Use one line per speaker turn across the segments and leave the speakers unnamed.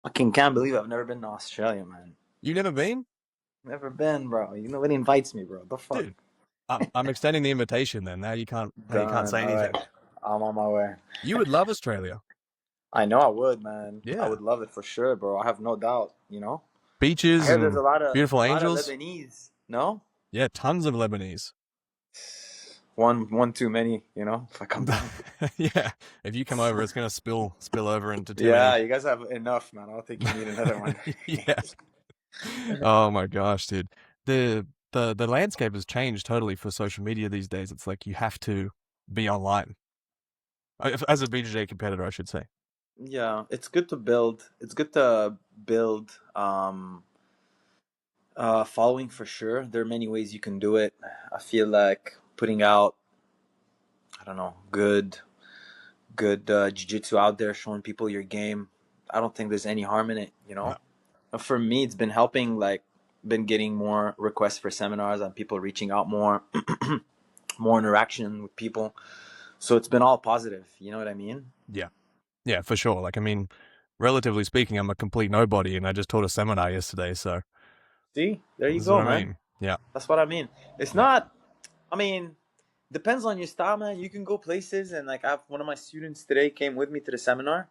Fucking can't believe I've never been to Australia, man.
You never been?
Never been, bro. Nobody invites me, bro. The fuck?
Dude, I'm extending the invitation then. Now you can't
Done.
say
All right.
anything.
I'm on my way.
You would love Australia.
I know I would, man. I
Yeah.
would love it for sure, bro. I have no doubt. I
Beaches
heard there's
and
a lot of
beautiful
a lot of
angels.
Lebanese. No?
Yeah, tons of Lebanese.
One too many, if I come down.
Yeah. If you come over, it's gonna spill over into too
Yeah,
many.
you guys have enough, man. I don't think you need another one.
Yeah. Oh my gosh, dude. The landscape has changed totally for social media these days. It's like you have to be online. As a BJJ competitor, I should say.
Yeah, it's good to build. It's good to build following for sure. There are many ways you can do it. I feel like putting out, I don't know, good jiu-jitsu out there, showing people your game. I don't think there's any harm in it.
No.
For me, it's been helping, like, been getting more requests for seminars and people reaching out more, more interaction with people. So it's been all positive. You know what I mean?
Yeah. Yeah, for sure. Like, I mean, relatively speaking, I'm a complete nobody, and I just taught a seminar yesterday, so
See, there you
this is what
go,
I
man.
mean. Yeah,
That's what I mean. It's
yeah.
not, I mean, depends on your style, man. You can go places, and like I have one of my students today came with me to the seminar,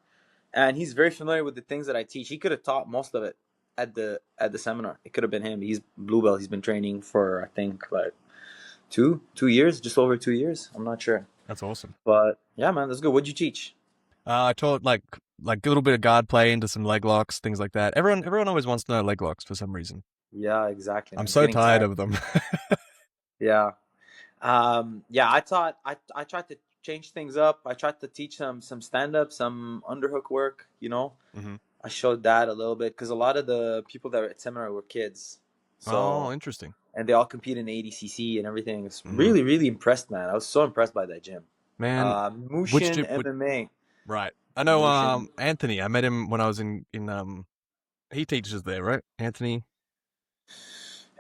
and he's very familiar with the things that I teach. He could have taught most of it at the seminar. It could have been him. He's blue belt. He's been training for I think like two years, just over 2 years. I'm not sure,
That's awesome.
but yeah, man, that's good. What'd you teach?
I taught like a little bit of guard play into some leg locks, things like that. Everyone always wants to know leg locks for some reason.
Yeah, exactly,
I'm
man. It's
so
getting
tired
tired.
of them.
Yeah. Yeah, I tried to change things up. I tried to teach some stand up, some underhook work.
Hmm.
I showed that a little bit because a lot of the people that were at seminar were kids.
Oh,
So
interesting.
and they all compete in ADCC and everything. It's
Hmm.
really, really impressed, man. I was so impressed by that gym.
Man, which
Mushin
gym?
MMA.
Right. I know.
Mushin.
Anthony. I met him when I was in. He teaches there, right? Anthony.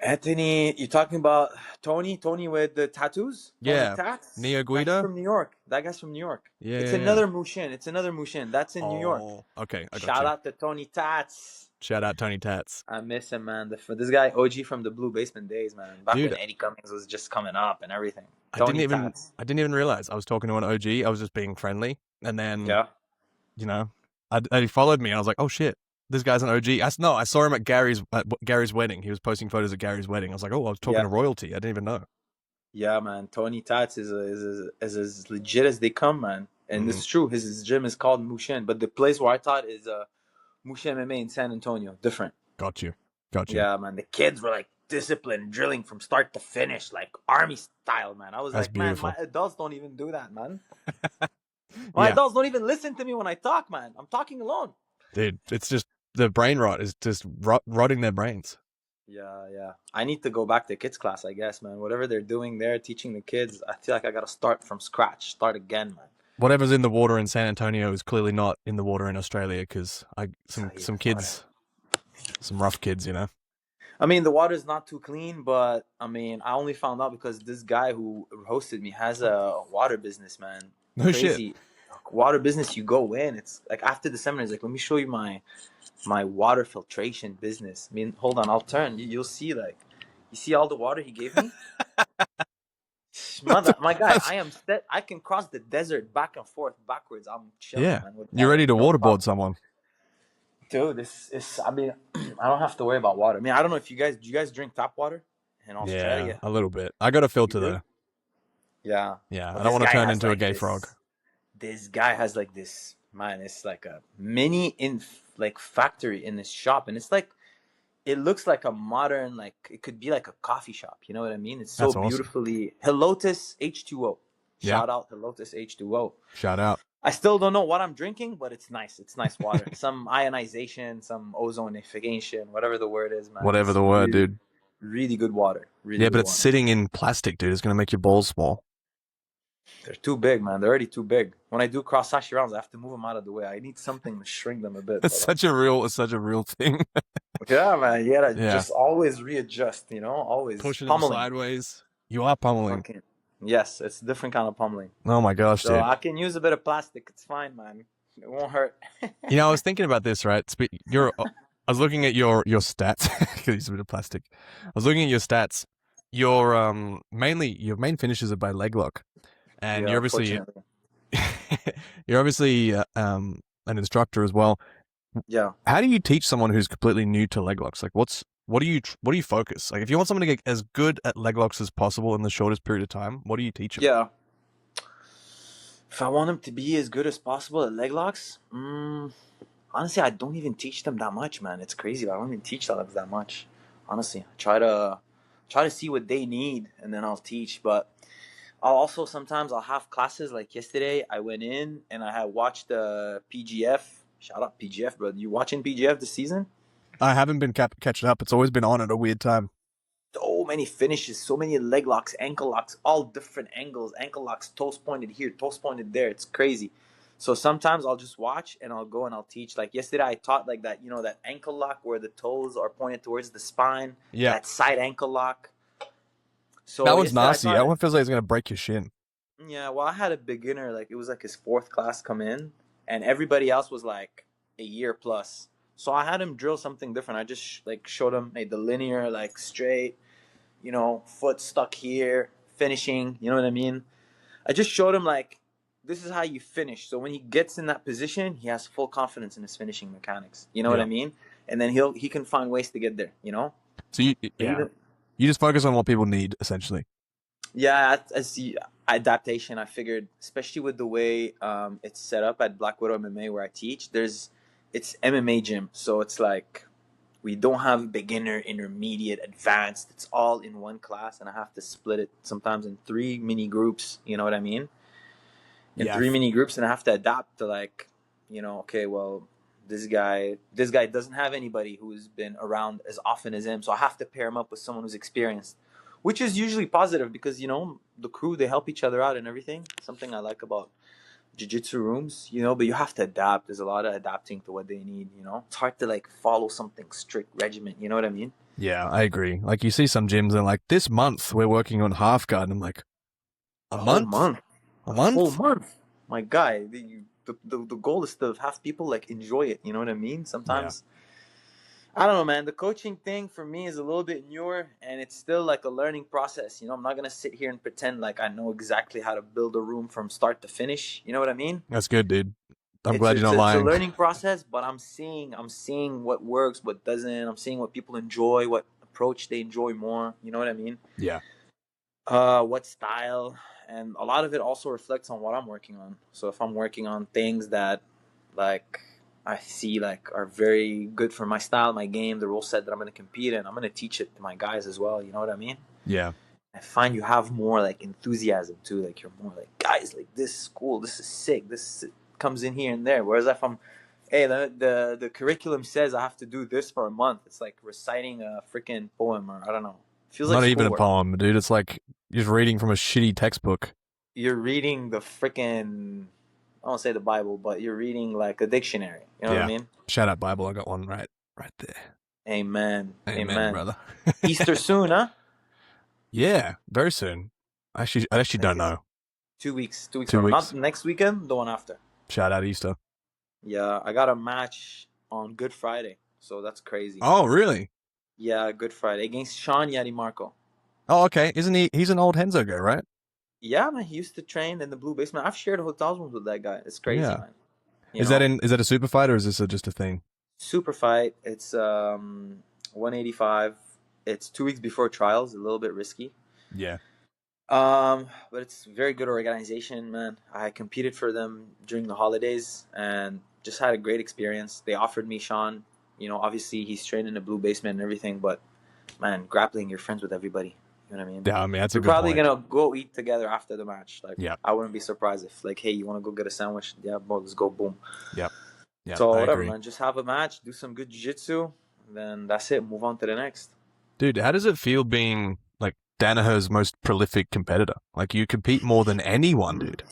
Anthony, you talking about Tony? Tony with the tattoos? Tony
Yeah.
Tats?
Neo
Nah, he's
Guido.
from New York. That guy's from New York.
Yeah,
It's
yeah, yeah.
another Mushin. It's another Mushin. That's in New York.
Oh, okay. I got
Shout
you.
out to Tony Tats.
Shout out Tony Tats.
I miss him, man. This guy, OG from the Blue Basement days, man. Back when
Dude,
Eddie Cummings was just coming up and everything.
I didn't
Tony
even
Tats.
I didn't even realize I was talking to an OG. I was just being friendly, and then
Yeah.
you know, he followed me, and I was like, oh shit, this guy's an OG. No, I saw him at Gary's wedding. He was posting photos at Gary's wedding. I was like, oh, I was talking
Yeah.
to royalty. I didn't even know.
Yeah, man. Tony Tats is as legit as they come, man. And this
Hmm.
is true. His gym is called Mushin, but the place where I taught is Mushin MMA in San Antonio. Different.
Got you, got you.
Yeah, man. The kids were like disciplined, drilling from start to finish, like army style, man. I was
That's
like, man, my
beautiful.
adults don't even do that, man. My
Yeah,
adults don't even listen to me when I talk, man. I'm talking alone.
dude, it's just the brain rot is just rotting their brains.
Yeah, yeah. I need to go back to kids class, I guess, man. Whatever they're doing there, teaching the kids, I feel like I gotta start from scratch, start again, man.
Whatever's in the water in San Antonio is clearly not in the water in Australia because I
Tell
some
you
some
about it.
kids, some rough kids, you know.
I mean, the water's not too clean, but I mean, I only found out because this guy who hosted me has a water business, man.
No shit.
Crazy water business. You go in, it's like after the seminar, it's like, let me show you my water filtration business. I mean, hold on, I'll turn. You'll see, like, you see all the water he gave me.
That's,
My guy,
that's
I am set. I can cross the desert back and forth, backwards. I'm chilling,
yeah.
man, with
You're
water,
ready to
no
waterboard
problem.
someone.
Dude, this is. I mean, I don't have to worry about water. I mean, I don't know if do you guys drink tap water in
Yeah,
Australia?
a little bit. I got a
You
filter
do?
though.
Yeah.
Yeah,
Well,
I don't
this
want to
guy
turn
has
into a
like
gay frog.
this. This guy has like this. Man, it's like a mini like factory in this shop, and it's like it looks like a modern, like it could be like a coffee shop. You know what I mean? It's so
That's awesome.
beautifully Helotus H2O.
Yeah,
Shout out Helotus H2O.
shout out.
I still don't know what I'm drinking, but it's nice. It's nice water. Some ionization, some ozonification, whatever the word is, man.
Whatever
It's
the word,
really,
dude.
really good water. Really
Yeah, but
good
it's
water.
sitting in plastic, dude. It's gonna make your balls small.
They're too big, man. They're already too big. When I do cross sashi rounds, I have to move them out of the way. I need something to shrink them a bit. But
It's such a real thing.
yeah, man, you gotta
Yeah,
just always readjust. Always
pushing them
pummeling.
sideways. You are pummeling.
Fucking yes, it's a different kind of pummeling.
Oh my gosh,
So
dude.
I can use a bit of plastic. It's fine, man. It won't hurt.
You know, I was thinking about this, right? I was looking at your stats. Because it's a bit of plastic. I was looking at your stats. Your main finishes are by leg lock, and
Yeah, unfortunately.
you're obviously an instructor as well.
Yeah.
How do you teach someone who's completely new to leg locks? Like, what do you focus? Like, if you want someone to get as good at leg locks as possible in the shortest period of time, what do you teach them?
Yeah. If I want them to be as good as possible at leg locks, honestly, I don't even teach them that much, man. It's crazy. I don't even teach them that much. Honestly, try to see what they need, and then I'll teach. But I'll also sometimes I'll have classes. Like yesterday, I went in and I had watched the PGF. Shout out PGF, bro. You watching PGF this season?
I haven't been catching up. It's always been on at a weird time.
So many finishes, so many leg locks, ankle locks, all different angles. Ankle locks, toes pointed here, toes pointed there. It's crazy. So sometimes I'll just watch and I'll go and I'll teach. Like yesterday, I taught like that, that ankle lock where the toes are pointed towards the spine.
Yeah,
That side ankle lock.
that
So
one's
yesterday I
nasty.
taught
That
it.
one feels like it's gonna break your shin.
Yeah, well, I had a beginner. Like it was like his fourth class come in, and everybody else was like a year plus. So I had him drill something different. I just like showed him, hey, the linear, like straight, foot stuck here, finishing, you know what I mean? I just showed him like this is how you finish. So when he gets in that position, he has full confidence in his finishing mechanics. You know what
Yeah.
I mean? And then he can find ways to get there,
So
But
yeah,
even
you just focus on what people need essentially.
yeah, I see adaptation. I figured, especially with the way it's set up at Black Widow MMA where I teach, it's MMA gym. So it's like we don't have beginner, intermediate, advanced. It's all in one class, and I have to split it sometimes in three mini groups. You know what I mean? In
Yeah.
three mini groups, and I have to adapt to like, okay, well, this guy doesn't have anybody who's been around as often as him, so I have to pair him up with someone who's experienced, which is usually positive because the crew they help each other out and everything. Something I like about jiu-jitsu rooms, but you have to adapt. There's a lot of adapting to what they need. It's hard to like follow something strict regiment. You know what I mean?
Yeah, I agree. Like you see some gyms and like this month we're working on half guard and I'm like, a
A whole
month?
month,
A
a full
month?
month. My guy, the goal is to have people like enjoy it. You know what I mean?
Yeah.
Sometimes I don't know, man. The coaching thing for me is a little bit newer, and it's still like a learning process. I'm not gonna sit here and pretend like I know exactly how to build a room from start to finish. You know what I mean?
That's good, dude. I'm
it's
glad you're
it's
not
it's a
lying.
learning process, but I'm seeing what works, what doesn't. I'm seeing what people enjoy, what approach they enjoy more. You know what I mean?
Yeah.
What style, and a lot of it also reflects on what I'm working on. So if I'm working on things that like I see like are very good for my style, my game, the rule set that I'm going to compete in, I'm going to teach it to my guys as well. You know what I mean?
Yeah.
I find you have more like enthusiasm too. Like you're more like guys, like this is cool, this is sick, comes in here and there. Whereas if I'm, hey, the curriculum says I have to do this for a month, it's like reciting a freaking poem, or I don't know. It feels like
Not even a
schoolwork.
poem, dude. It's like just reading from a shitty textbook.
You're reading the freaking, I don't say the Bible, but you're reading like a dictionary. You know what I
Yeah.
mean?
Shout out Bible. I got one right there.
Amen.
Amen,
Amen.
brother.
Easter soon, huh?
Yeah, very soon. I actually
I
don't
think it's
know.
2 weeks. 2 weeks
2
from now. Not
weeks.
next weekend, the one after.
Shout out Easter.
Yeah, I got a match on Good Friday, so that's crazy.
Oh, really?
Yeah, Good Friday against Sean Yadimarco.
Oh, okay. Isn't he? He's an old Henzo guy, right?
Yeah, man, he used to train in the Blue Basement. I've shared hotel rooms with that guy. It's crazy,
Yeah.
man. You know,
Is that a super fight or is this just a thing?
super fight. It's 185. It's 2 weeks before trials. A little bit risky.
Yeah.
But it's a very good organization, man. I competed for them during the holidays and just had a great experience. They offered me Sean. Obviously he's trained in the Blue Basement and everything, but man, grappling, you're friends with everybody. You know what I mean?
Yeah, I mean that's a
We're
good
probably
point.
gonna go eat together after the match. Like,
Yeah.
I wouldn't be surprised if, like, hey, you want to go get a sandwich? Yeah, bro, let's go. Boom.
Yep. Yep.
So
I
whatever,
agree.
man. Just have a match, do some good jiu-jitsu, then that's it. Move on to the next.
Dude, how does it feel being like Danaher's most prolific competitor? Like you compete more than anyone, dude.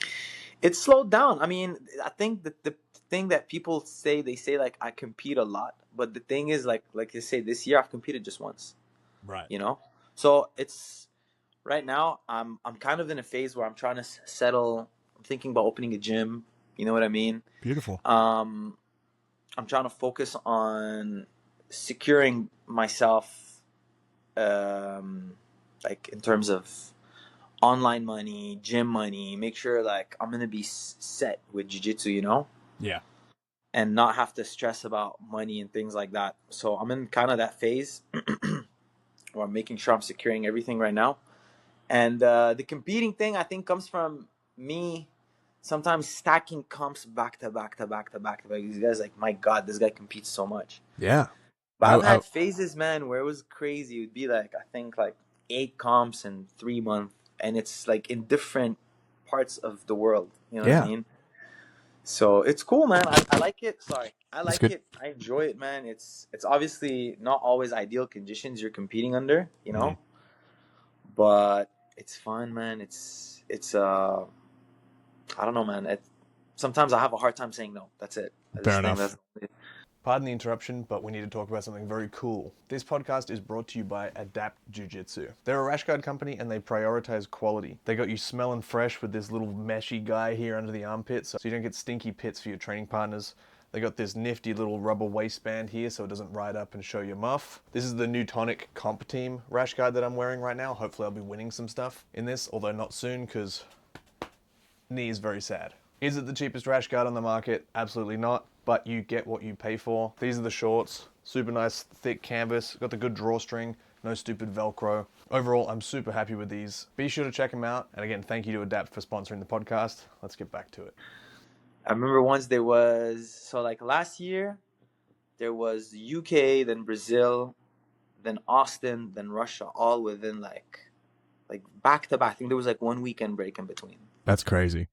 It's slowed down. I mean, I think that the thing that people say, they say like I compete a lot, but the thing is like you say, this year I've competed just once.
Right.
You know, so it's right now I'm kind of in a phase where I'm trying to settle. I'm thinking about opening a gym. You know what I mean?
Beautiful.
I'm trying to focus on securing myself, um, like in terms of online money, gym money. Make sure like I'm gonna be set with jiu-jitsu, you know,
Yeah.
and not have to stress about money and things like that. So I'm in kind of that phase where I'm making sure I'm securing everything right now. And the competing thing, I think, comes from me sometimes stacking comps back to back to back to back to back. These guys, like, my God, this guy competes so much.
Yeah.
But I've
I
had phases, man, where it was crazy. It would be like, I think, like 8 comps in 3 months. And it's like in different parts of the world. You know what I
yeah.
mean? So it's cool, man. I like it. Sorry. I
That's
like
good.
it. I enjoy it, man. It's obviously not always ideal conditions you're competing under, you
Mm,
know? But it's fun, man. It's I don't know, man. Sometimes I have a hard time saying no. That's it. I
fair
just think
enough.
that's
Pardon the interruption, but we need to talk about something very cool. This podcast is brought to you by Adapt Jiu-Jitsu. They're a rash guard company and they prioritize quality. They got you smelling fresh with this little meshy guy here under the armpit so you don't get stinky pits for your training partners. They got this nifty little rubber waistband here so it doesn't ride up and show your muff. This is the Newtonic Comp Team rash guard that I'm wearing right now. Hopefully I'll be winning some stuff in this, although not soon because knee is very sad. Is it the cheapest rash guard on the market? Absolutely not, but you get what you pay for. These are the shorts, super nice thick canvas, got the good drawstring, no stupid Velcro. Overall, I'm super happy with these. Be sure to check them out. And again, thank you to Adapt for sponsoring the podcast. Let's get back to it.
I remember once there was so like last year there was UK, then Brazil, then Austin, then Russia, all within like back to back. I think there was like 1 weekend break in between.
That's crazy.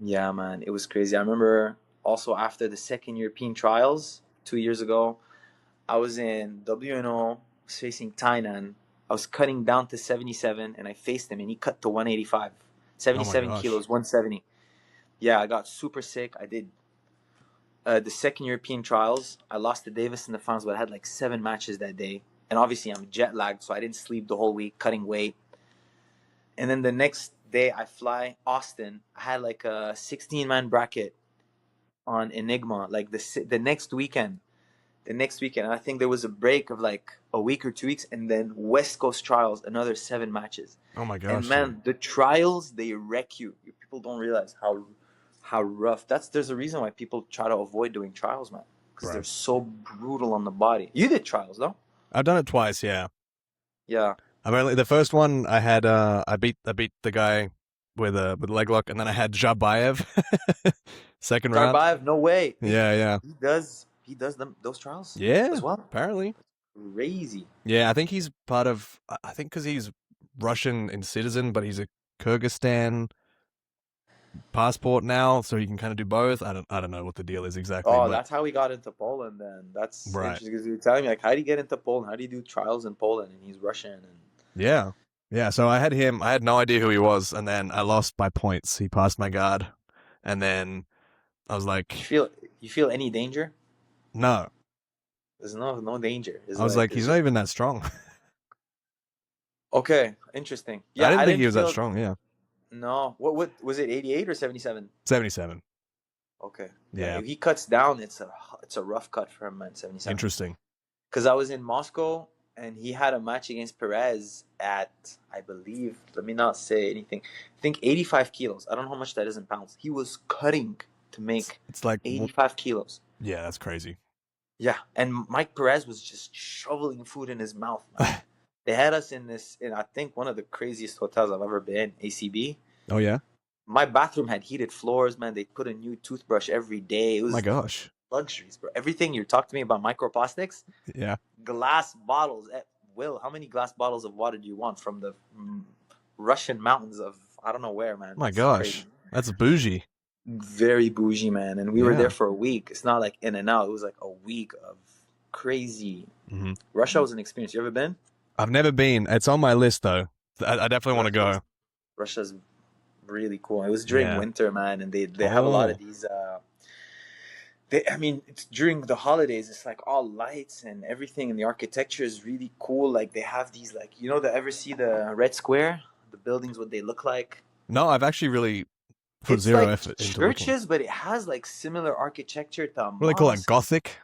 Yeah, man, it was crazy. I remember also after the second European trials 2 years ago, I was in WNO, was facing Tainan. I was cutting down to 77, and I faced him, and he cut to 185.
Oh my
77
gosh.
kilos, 170. Yeah, I got super sick. I did the second European trials. I lost to Davis in the finals, but I had like 7 matches that day. And obviously, I'm jet lagged, so I didn't sleep the whole week, cutting weight. And then the next day, I fly Austin. I had like a 16-man bracket on Enigma, like the next weekend. The next weekend, I think there was a break of like a week or 2 weeks, and then West Coast trials, another 7 matches.
Oh my
And
gosh, dude.
man, the trials, they wreck you. People don't realize how rough. There's a reason why people try to avoid doing trials, man, because they're
Right.
so brutal on the body. You did trials, no?
I've done it twice, yeah.
Yeah.
I've only the first one I had I beat the guy with leg lock and then I had Jabayev second round.
Darbayev, no way.
Yeah, yeah.
He does those trials
Yeah,
as well.
apparently.
Crazy.
Yeah, I think he's part of. I think because he's Russian in citizen, but he's a Kyrgyzstan passport now, so he can kind of do both. I don't know what the deal is exactly,
Oh,
but
that's how he got into Poland. Then that's
right.
interesting because you were telling me like, how do you get into Poland? How do you do trials in Poland? And he's Russian. And
Yeah, yeah. So I had him. I had no idea who he was, and then I lost by points. He passed my guard, and then I was
you
like,
feel you feel any danger?
no.
There's no danger. It's
I was
like
like,
it's
he's not
just
even that strong.
okay. Interesting.
I
Yeah,
didn't
I
think
didn't
he was that
feel
strong. Yeah,
no. What was it? 88 or 77?
77.
Okay. Yeah,
Yeah,
if he cuts down, it's a rough cut for him, man. 77.
interesting.
Because I was in Moscow and he had a match against Perez at, I believe, let me not say anything. I think 85 kilos. I don't know how much that is in pounds. He was cutting to make
It's like,
85 kilos.
yeah, that's crazy.
Yeah, and Mike Perez was just shoveling food in his mouth, man. They had us in I think one of the craziest hotels I've ever been, ACB.
Oh yeah,
My bathroom had heated floors, man. They put a new toothbrush every day. It
my
was
gosh.
luxuries, bro. Everything you talked to me about microplastics,
Yeah,
glass bottles. Will, how many glass bottles of water do you want from the Russian mountains of I don't know where, man?
my
It's crazy.
gosh. That's bougie.
Very bougie, man. And we were there
Yeah.
for a week. It's not like in and out. It was like a week of crazy.
Hmm.
Russia was an experience. You ever been?
I've never been. It's on my list though. I definitely want to
Russia's
go.
Russia's really cool. It was during
Yeah.
winter, man, and they have a lot of
Oh.
these. I mean, it's during the holidays. It's like all lights and everything, and the architecture is really cool. Like they have these, like ever see the Red Square, the buildings, what they look like.
No, I've actually really Put
It's
zero
like
effort into looking.
churches, but it has like similar architecture to a
What do they call it?
mosque.
Gothic?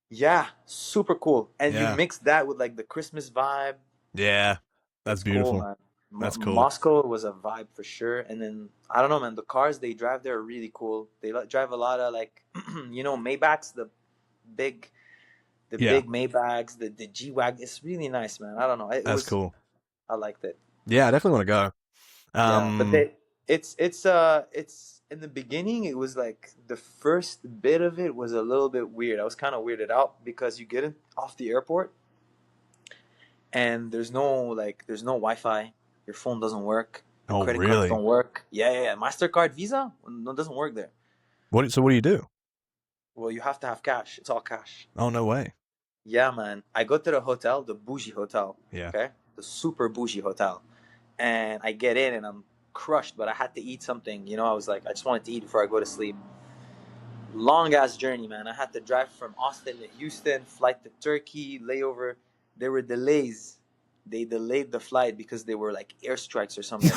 Yeah, super cool. And you
Yeah.
mix that with like the Christmas vibe.
Yeah. That's
It's cool,
beautiful.
man.
That's cool.
Moscow was a vibe for sure. And then I don't know, man. The cars they drive there are really cool. They drive a lot of like, Maybachs, big, the
Yeah.
big Maybachs, the G wagon. It's really nice, man. I don't know.
That's cool.
I liked it.
Yeah, I definitely want to go.
Yeah, but it's in the beginning. It was like the first bit of it was a little bit weird. I was kind of weirded out because you get in off the airport and there's no Wi-Fi. Your phone doesn't work. Your
Oh,
credit cards
really?
don't work. Yeah. Mastercard, Visa, no, doesn't work there.
So what do you do?
Well, you have to have cash. It's all cash.
Oh, no way.
Yeah, man. I go to the hotel, the bougie hotel.
Yeah.
Okay, the super bougie hotel, and I get in and I'm crushed. But I had to eat something. I was like, I just wanted to eat before I go to sleep. Long ass journey, man. I had to drive from Austin to Houston, flight to Turkey, layover. There were delays. They delayed the flight because they were like airstrikes or something.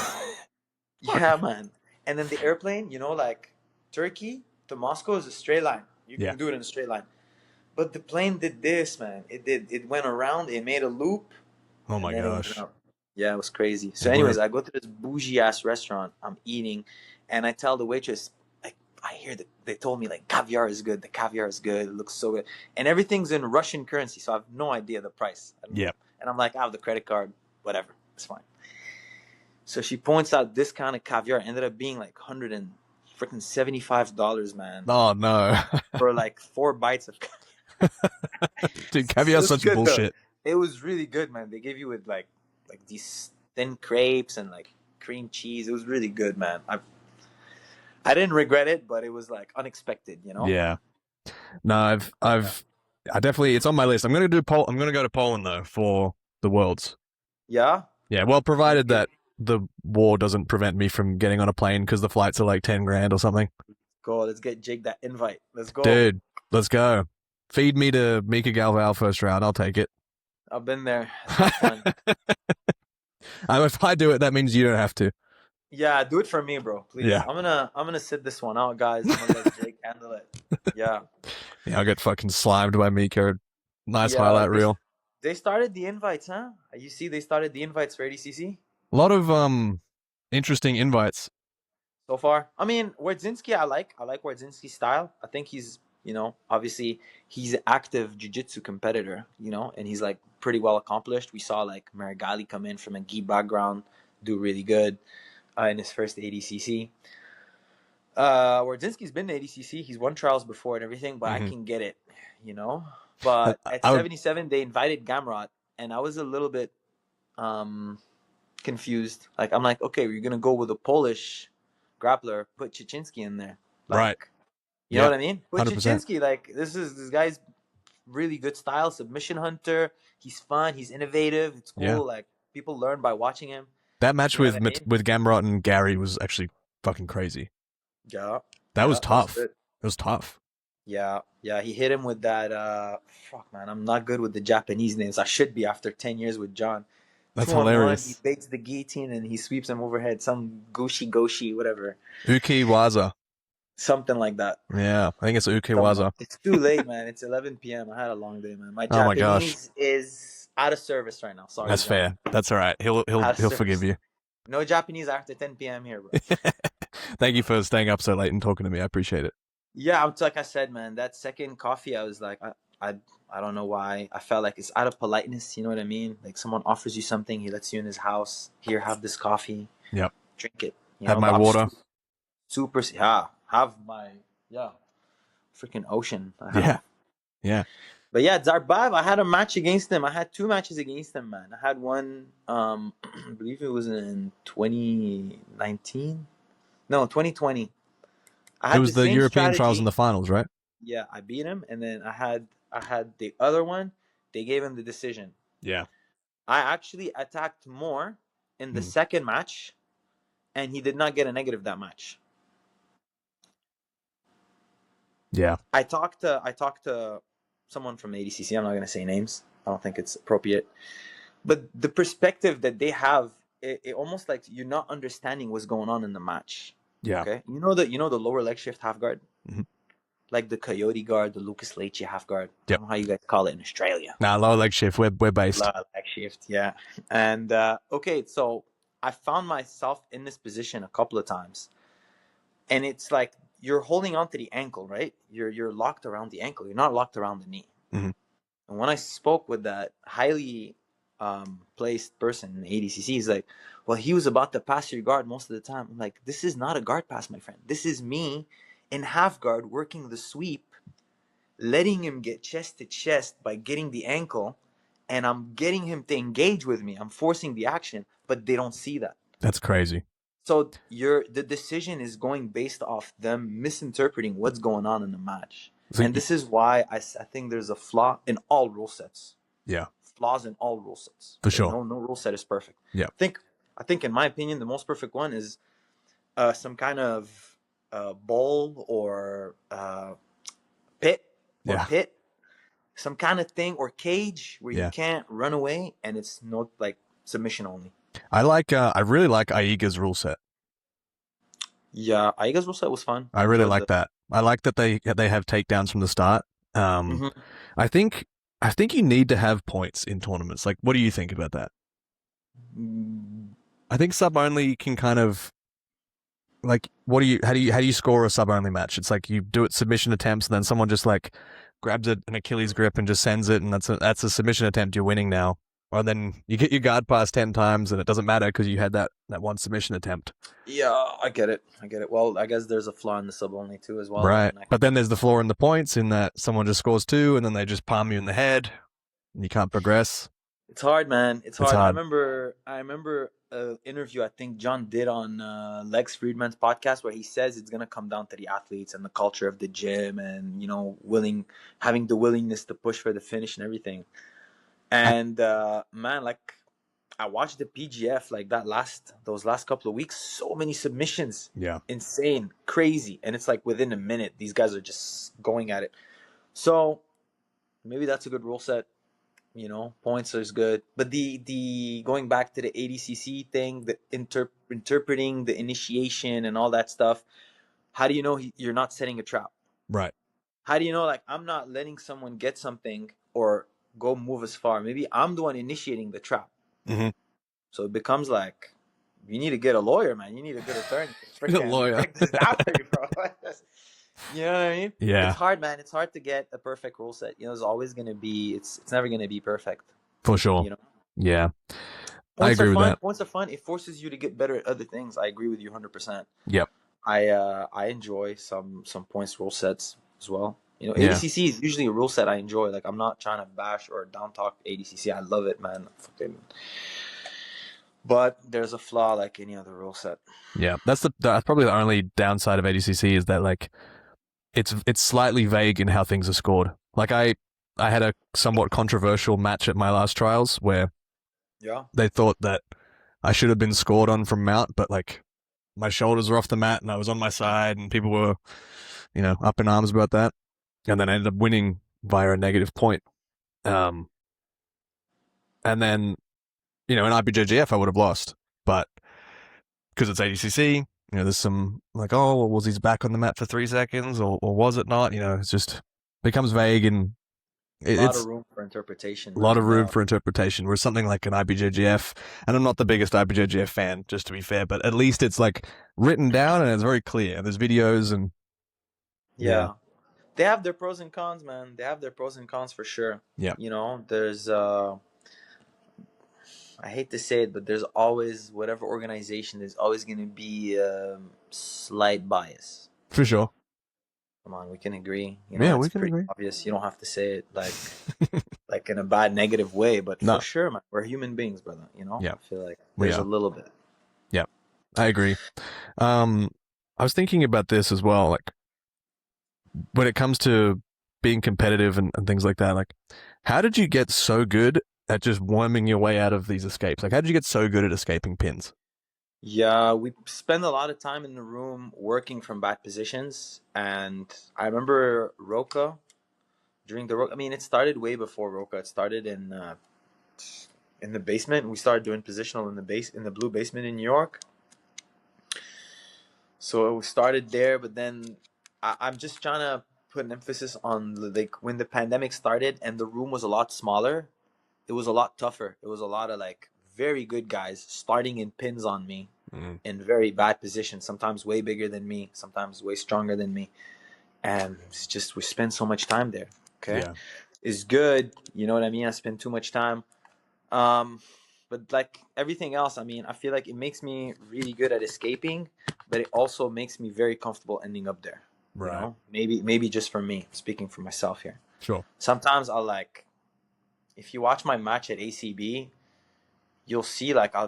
Yeah, man. And then the airplane, like Turkey to Moscow is a straight line. You
Yeah.
can do it in a straight line. But the plane did this, man. It went around. It made a loop.
Oh,
And
my
then it went
gosh.
up. Yeah, it was crazy. So,
And
anyways, I go to this bougie ass restaurant. I'm eating, and I tell the waitress, like, I hear that they told me like caviar is good. The caviar is good. It looks so good, and everything's in Russian currency, so I have no idea the price.
Yeah.
And I'm like, I have the credit card. Whatever, it's fine. So she points out this kind of caviar ended up being like $175, man,
Oh, no.
for like 4 bites of.
Dude,
It
caviar's
was
such
good though.
bullshit.
It was really good, man. They gave you with like these thin crepes and like cream cheese. It was really good, man. I didn't regret it, but it was like unexpected,
Yeah. No, I definitely, it's on my list. I'm going to go to Poland though for the Worlds.
Yeah.
Yeah, well, provided that the war doesn't prevent me from getting on a plane because the flights are like 10 grand or something.
Go. Let's get Jake that invite. Let's go.
Dude, let's go. Feed me to Mika Galval first round. I'll take it.
I've been there. It's not fun.
If I do it, that means you don't have to.
Yeah, do it for me, bro. Please.
Yeah.
I'm gonna sit this one out, guys. I'm gonna let Jake handle it. Yeah.
Yeah, I'll get fucking slimed by Mika. Nice
Yeah,
highlight reel.
They started the invites, huh? You see, they started the invites for ADCC
A lot of interesting invites.
so far. I mean, Wardzinski, I like Wardzinski's style. I think he's, obviously he's an active jiu-jitsu competitor, and he's like pretty well accomplished. We saw like Marigali come in from a gi background, do really good in his first ADCC. Wardzinski's been to ADCC. He's won trials before and everything, but I can get it, But at 77, they invited Gamrot, and I was a little bit confused. Like, I'm like, okay, you're gonna go with a Polish grappler, put Chichinsky in there, like,
right?
You know what I mean? Put
100%.
Chichinsky, like, this guy's really good style, submission hunter. He's fun. He's innovative. It's cool.
Yeah.
Like, people learn by watching him.
That match with Gamrot and Gary was actually fucking crazy.
Yeah,
that was tough. It was tough.
Yeah, he hit him with that. Fuck, man, I'm not good with the Japanese names. I should be after 10 years with John.
That's hilarious.
He baits the guillotine and he sweeps him overhead. Some goshi, whatever.
Ukiwaza.
Something like that.
Yeah, I think it's Ukiwaza.
It's too late, man. It's 11 p.m. I had a long day, man. My
Oh my
Japanese
gosh.
is out of service right now. Sorry.
That's fair. That's all right. He'll forgive you.
No Japanese after 10 p.m. here, bro.
Thank you for staying up so late and talking to me. I appreciate it.
Yeah, like I said, man, that second coffee, I was like, I don't know why. I felt like it's out of politeness. You know what I mean? Like someone offers you something, he lets you in his house. Here, have this coffee.
Yep.
Drink it.
Have my water.
Have my freaking ocean.
Yeah.
But yeah, Zarbayev, I had a match against him. I had 2 matches against him, man. I had one, I believe it was in 2019. No, 2020.
It was the European trials in the finals, right?
Yeah, I beat him, and then I had the other one. They gave him the decision.
Yeah.
I actually attacked more in the second match, and he did not get a negative that match.
Yeah.
I talked to someone from ADCC. I'm not going to say names. I don't think it's appropriate. But the perspective that they have, it almost like you're not understanding what's going on in the match.
Yeah.
Okay, you know the lower leg shift half guard,
Mhm.
like the coyote guard, the Lucas Leite half guard. I
Yep.
don't know how you guys call it in Australia.
Nah, lower leg shift. We're based.
Lower leg shift, yeah. And okay, so I found myself in this position a couple of times, and it's like you're holding onto the ankle, right? You're locked around the ankle. You're not locked around the knee.
Mhm.
And when I spoke with that highly placed person in the ADCC, he's like, "Well, he was about to pass your guard most of the time." I'm like, "This is not a guard pass, my friend. This is me in half guard working the sweep, letting him get chest to chest by getting the ankle, and I'm getting him to engage with me. I'm forcing the action, but they don't see that."
That's crazy.
So the decision is going based off them misinterpreting what's going on in the match.
So,
And this is why I think there's a flaw in all rule sets.
yeah,
Flaws in all rule sets.
for
Okay?
sure.
No rule set is perfect.
Yeah.
I think in my opinion the most perfect one is some kind of bowl or pit
Yeah.
some kind of thing or cage where you
Yeah.
can't run away and it's not like submission only.
I really like Aiga's rule set.
Yeah, Aiga's rule set was fun.
I really like that. I like that they have takedowns from the start.
Mhm.
I think you need to have points in tournaments. Like, what do you think about that? I think sub only can kind of like how do you score a sub only match? It's like you do it submission attempts and then someone just like grabs an Achilles grip and just sends it, and that's a submission attempt. You're winning now. Or then you get your guard pass 10 times and it doesn't matter because you had that one submission attempt.
Yeah, I get it. Well, I guess there's a flaw in the sub only too as well.
Right. But then there's the flaw in the points in that someone just scores 2 and then they just palm you in the head and you can't progress.
It's hard, man. It's hard.
hard.
I remember an interview I think John did on Lex Friedman's podcast where he says it's gonna come down to the athletes and the culture of the gym and having the willingness to push for the finish and everything. And man, like I watched the PGF like those last couple of weeks, so many submissions.
Yeah.
Insane, crazy. And it's like within a minute, these guys are just going at it. So maybe that's a good rule set. Points is good. But the going back to the ADCC thing, the interpreting the initiation and all that stuff, how do you know you're not setting a trap?
Right.
How do you know, like, I'm not letting someone get something or go move as far? Maybe I'm the one initiating the trap.
Mm-hmm.
So it becomes like, you need to get a lawyer, man. You need a good attorney to
A lawyer.
break this down for you, bro. You know what I mean?
Yeah.
It's hard, man. It's hard to get a perfect rule set. It's always going to be, it's never going to be perfect.
For sure. Yeah. I agree with that.
Points are fun. It forces you to get better at other things. I agree with you 100%.
Yep.
I enjoy some points rule sets as well. ADCC is usually a rule set I enjoy. Like, I'm not trying to bash or down talk ADCC. I love it, man. But there's a flaw like any other rule set.
Yeah, that's probably the only downside of ADCC is that like it's slightly vague in how things are scored. Like I had a somewhat controversial match at my last trials where they thought that I should have been scored on from mount, but like my shoulders were off the mat and I was on my side and people were, up in arms about that. And then I ended up winning via a negative point. And then, in IBJJF I would have lost, but because it's ADCC, there's some like, oh, well, was he back on the mat for 3 seconds or was it not? It's just becomes vague and
a lot of room for interpretation.
A lot of room for interpretation. Whereas something like an IBJJF, and I'm not the biggest IBJJF fan, just to be fair, but at least it's like written down and it's very clear. There's videos and
yeah. They have their pros and cons, man. They have their pros and cons for sure.
Yeah.
There's I hate to say it, but there's always, whatever organization, there's always going to be a slight bias.
For sure.
Come on, we can agree.
We can
pretty
agree.
Obvious. You don't have to say it like in a bad, negative way, but for sure, man, we're human beings, brother.
Yeah.
I feel like there's a little bit.
Yeah, I agree. I was thinking about this as well, like when it comes to being competitive and things like that. Like, how did you get so good at just worming your way out of these escapes? Like, how did you get so good at escaping pins?
Yeah, we spend a lot of time in the room working from bad positions. And I remember Roca, it started way before Roca. It started in the basement. We started doing positional in the blue basement in New York. So it started there, but then I'm just trying to put an emphasis on like when the pandemic started and the room was a lot smaller. It was a lot tougher. It was a lot of like very good guys starting in pins on me
Mm.
in very bad positions. Sometimes way bigger than me. Sometimes way stronger than me. And it's just we spend so much time there. Okay,
Yeah.
it's good. You know what I mean? I spend too much time. Um, but like everything else, I mean, I feel like it makes me really good at escaping, but it also makes me very comfortable ending up there. You
Right.
know, maybe just for me, speaking for myself here.
Sure.
Sometimes I'll like, if you watch my match at ACB, you'll see like I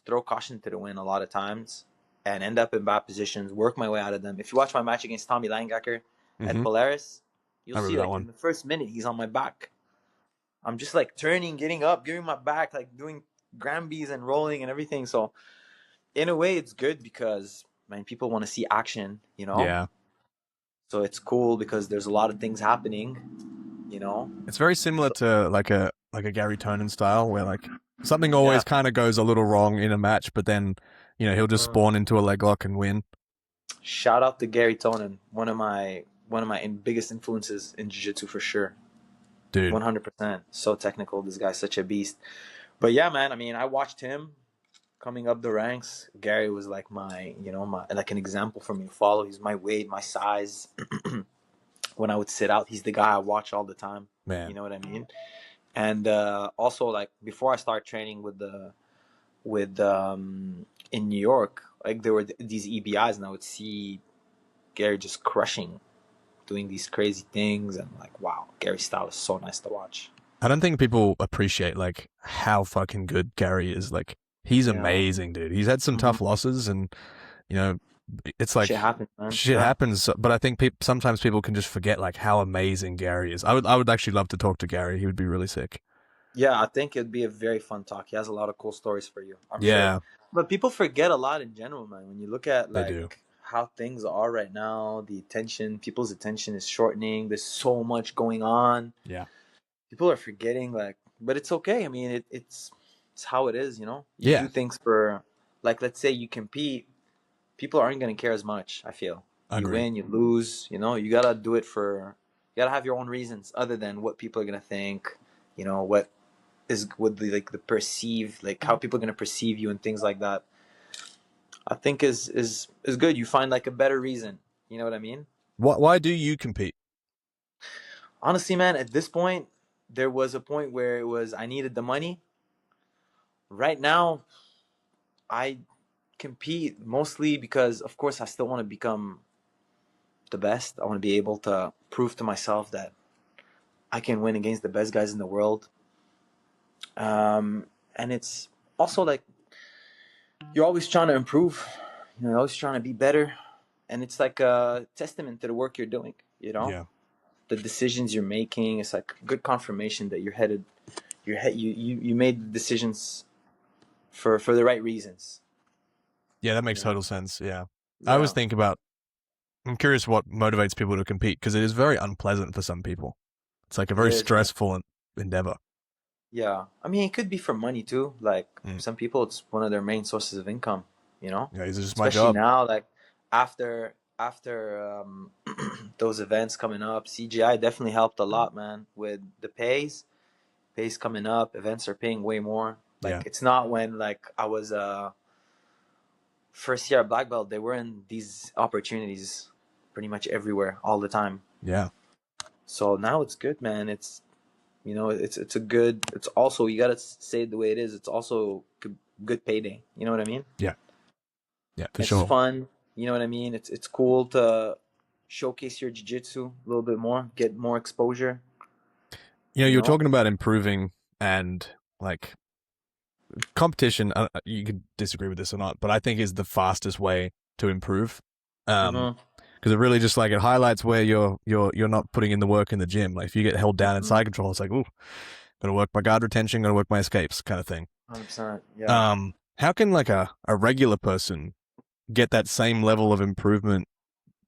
throw caution to the wind a lot of times and end up in bad positions, work my way out of them. If you watch my match against Tommy Langacker at
Mm-hmm.
Polaris, you'll
I
see
remember that
like in
one.
the first minute he's on my back. I'm just like turning, getting up, giving my back, like doing Granbys and rolling and everything. So in a way, it's good because man, people want to see action, you know.
Yeah.
So it's cool because there's a lot of things happening, you know.
It's very similar
So,
to like a Gary Tonin style where like something
yeah.
always kind of goes a little wrong in a match, but then he'll just
Mm.
spawn into a leg lock and win.
Shout out to Gary Tonin, one of my biggest influences in jiu-jitsu for sure.
Dude.
100%. So technical. This guy's such a beast. But yeah, man. I mean, I watched him coming up the ranks. Gary was like my like an example for me to follow. He's my weight, my size. When I would sit out, he's the guy I watch all the time. You
Man.
know what I mean? And also, like before I start training with in New York, like there were these EBIs, and I would see Gary just crushing, doing these crazy things, and like, wow, Gary's style is so nice to watch.
I don't think people appreciate like how fucking good Gary is. Like he's
Yeah.
amazing, dude. He's had some
Hmm.
tough losses, and you know, it's
Shit
like
happens, man.
shit
Yeah.
happens. But I think sometimes people can just forget like how amazing Gary is. I would actually love to talk to Gary. He would be really sick.
Yeah, I think it'd be a very fun talk. He has a lot of cool stories for you, I'm sure.
Yeah,
But people forget a lot in general, man. When you look at
they do.
like how things are right now, people's attention is shortening. There's so much going on.
Yeah,
People are forgetting, like, but it's okay. I mean, it's how it is, you know. You
yeah,
do things for, like, let's say you compete, people aren't gonna care as much. I feel you
agree.
win, you lose. You know, you gotta do it for. You gotta have your own reasons other than what people are gonna think. You know what is would the like the perceive like how people are gonna perceive you and things like that. I think is good. You find like a better reason. You know what I mean?
Why do you compete?
Honestly, man, at this point, there was a point where it was I needed the money. Right now, I compete mostly because, of course, I still want to become the best. I want to be able to prove to myself that I can win against the best guys in the world. And it's also like you're always trying to improve. You're always trying to be better, and it's like a testament to the work you're doing. You know,
Yeah,
the decisions you're making. It's like good confirmation that you're headed. You made the decisions for the right reasons.
yeah, that makes
You know.
total sense. Yeah, I always
Yeah.
think about. I'm curious what motivates people to compete because it is very unpleasant for some people. It's like a
It
very
is, man.
stressful endeavor.
Yeah. I mean, it could be for money too. Like
Mm.
some people, it's one of their main sources of income. You know,
Yeah, this is just my
especially
job.
now, like after those events coming up, CGI definitely helped a lot, man. With the pays coming up, events are paying way more.
Yeah,
Like it's not when like I was first year at black belt, they were in these opportunities pretty much everywhere all the time.
yeah,
So now it's good, man. It's a good. It's also you gotta say it the way it is. It's also good payday. You know what I mean?
yeah, yeah, for
It's
sure.
fun. You know what I mean? It's cool to showcase your jiu-jitsu a little bit more, get more exposure. You
You're
know?
talking about improving and like competition. You could disagree with this or not, but I think is the fastest way to improve. Um,
Mm-hmm.
because it really just like it highlights where you're not putting in the work in the gym. Like if you get held down in
Mm-hmm.
side control, it's like, ooh, gotta work my guard retention, gotta work my escapes, kind of thing.
100%. Yeah.
How can like a regular person get that same level of improvement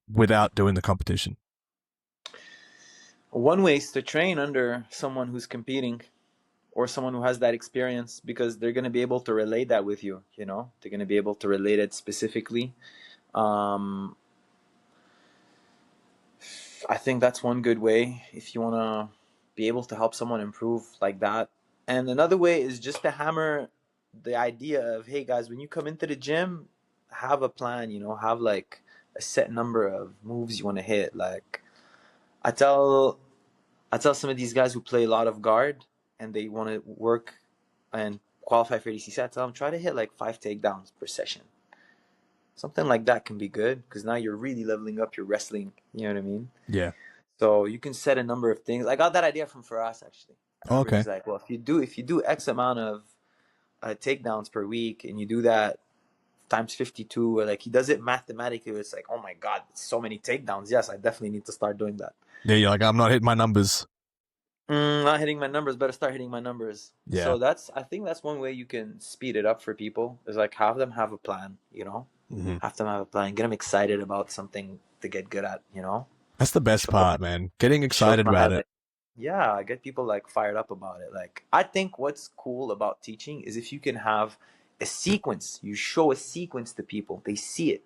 without doing the competition?
One way is to train under someone who's competing or someone who has that experience because they're going to be able to relate that with you, you know? They're going to be able to relate it specifically. Um, I think that's one good way if you want to be able to help someone improve like that. And another way is just to hammer the idea of, hey guys, when you come into the gym, have a plan, have like a set number of moves you want to hit. Like I tell I tell some of these guys who play a lot of guard and they want to work and qualify for ADCC, I tell them try to hit like 5 takedowns per session. Something like that can be good because now you're really leveling up your wrestling. You know what I mean?
Yeah.
So you can set a number of things. I got that idea from Faraz actually. I
Oh,
remember
okay.
he's like, well, if you do X amount of takedowns per week and you do that times 52, or like he does it mathematically, it's like, oh my god, so many takedowns. Yes, I definitely need to start doing that.
Yeah, you're like, I'm not hitting my numbers.
Not hitting my numbers, better start hitting my numbers.
Yeah.
So I think that's one way you can speed it up for people is like have them have a plan,
Hmm.
have them have a plan, get them excited about something to get good at,
That's the best
show them,
part, man. Getting
show
excited
them how
about
to,
it.
yeah, get people like fired up about it. Like I think what's cool about teaching is if you can have a sequence, you show a sequence to people, they see it,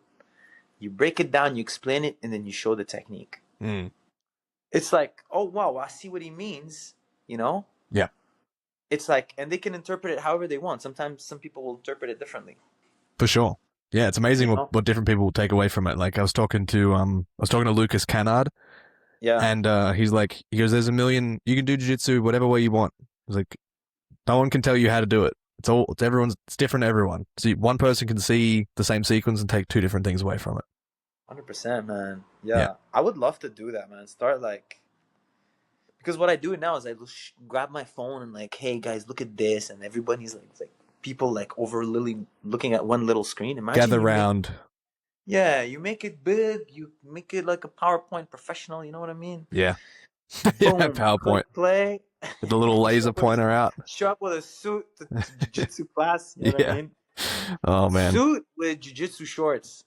you break it down, you explain it, and then you show the technique.
Mm.
It's like, oh wow, I see what he means, you know
Yeah,
it's like, and they can interpret it however they want. Sometimes some people will interpret it differently.
for sure. Yeah, it's amazing
You
what,
know?
what different people will take away from it. Like I was talking to Lucas Canard,
Yeah,
and he goes, "There's a million. You can do jiu-jitsu whatever way you want." He's like, "No one can tell you how to do it. It's different to everyone. So one person can see the same sequence and take two different things away from it."
100%, man.
Yeah,
Yeah, I would love to do that, man. Start like, because what I do now is I grab my phone and like, hey guys, look at this, and everybody's like, it's like people like over literally looking at one little screen. Imagine
gather
you make,
round.
yeah, you make it big, you make it like a PowerPoint professional. You know what I mean?
Yeah, yeah.
Boom,
PowerPoint
click play.
with the little
show
laser
up with a
pointer out.
show up with a suit to jiu-jitsu class. You know what I
Yeah.
mean?
Oh man,
Suit with jiu-jitsu shorts.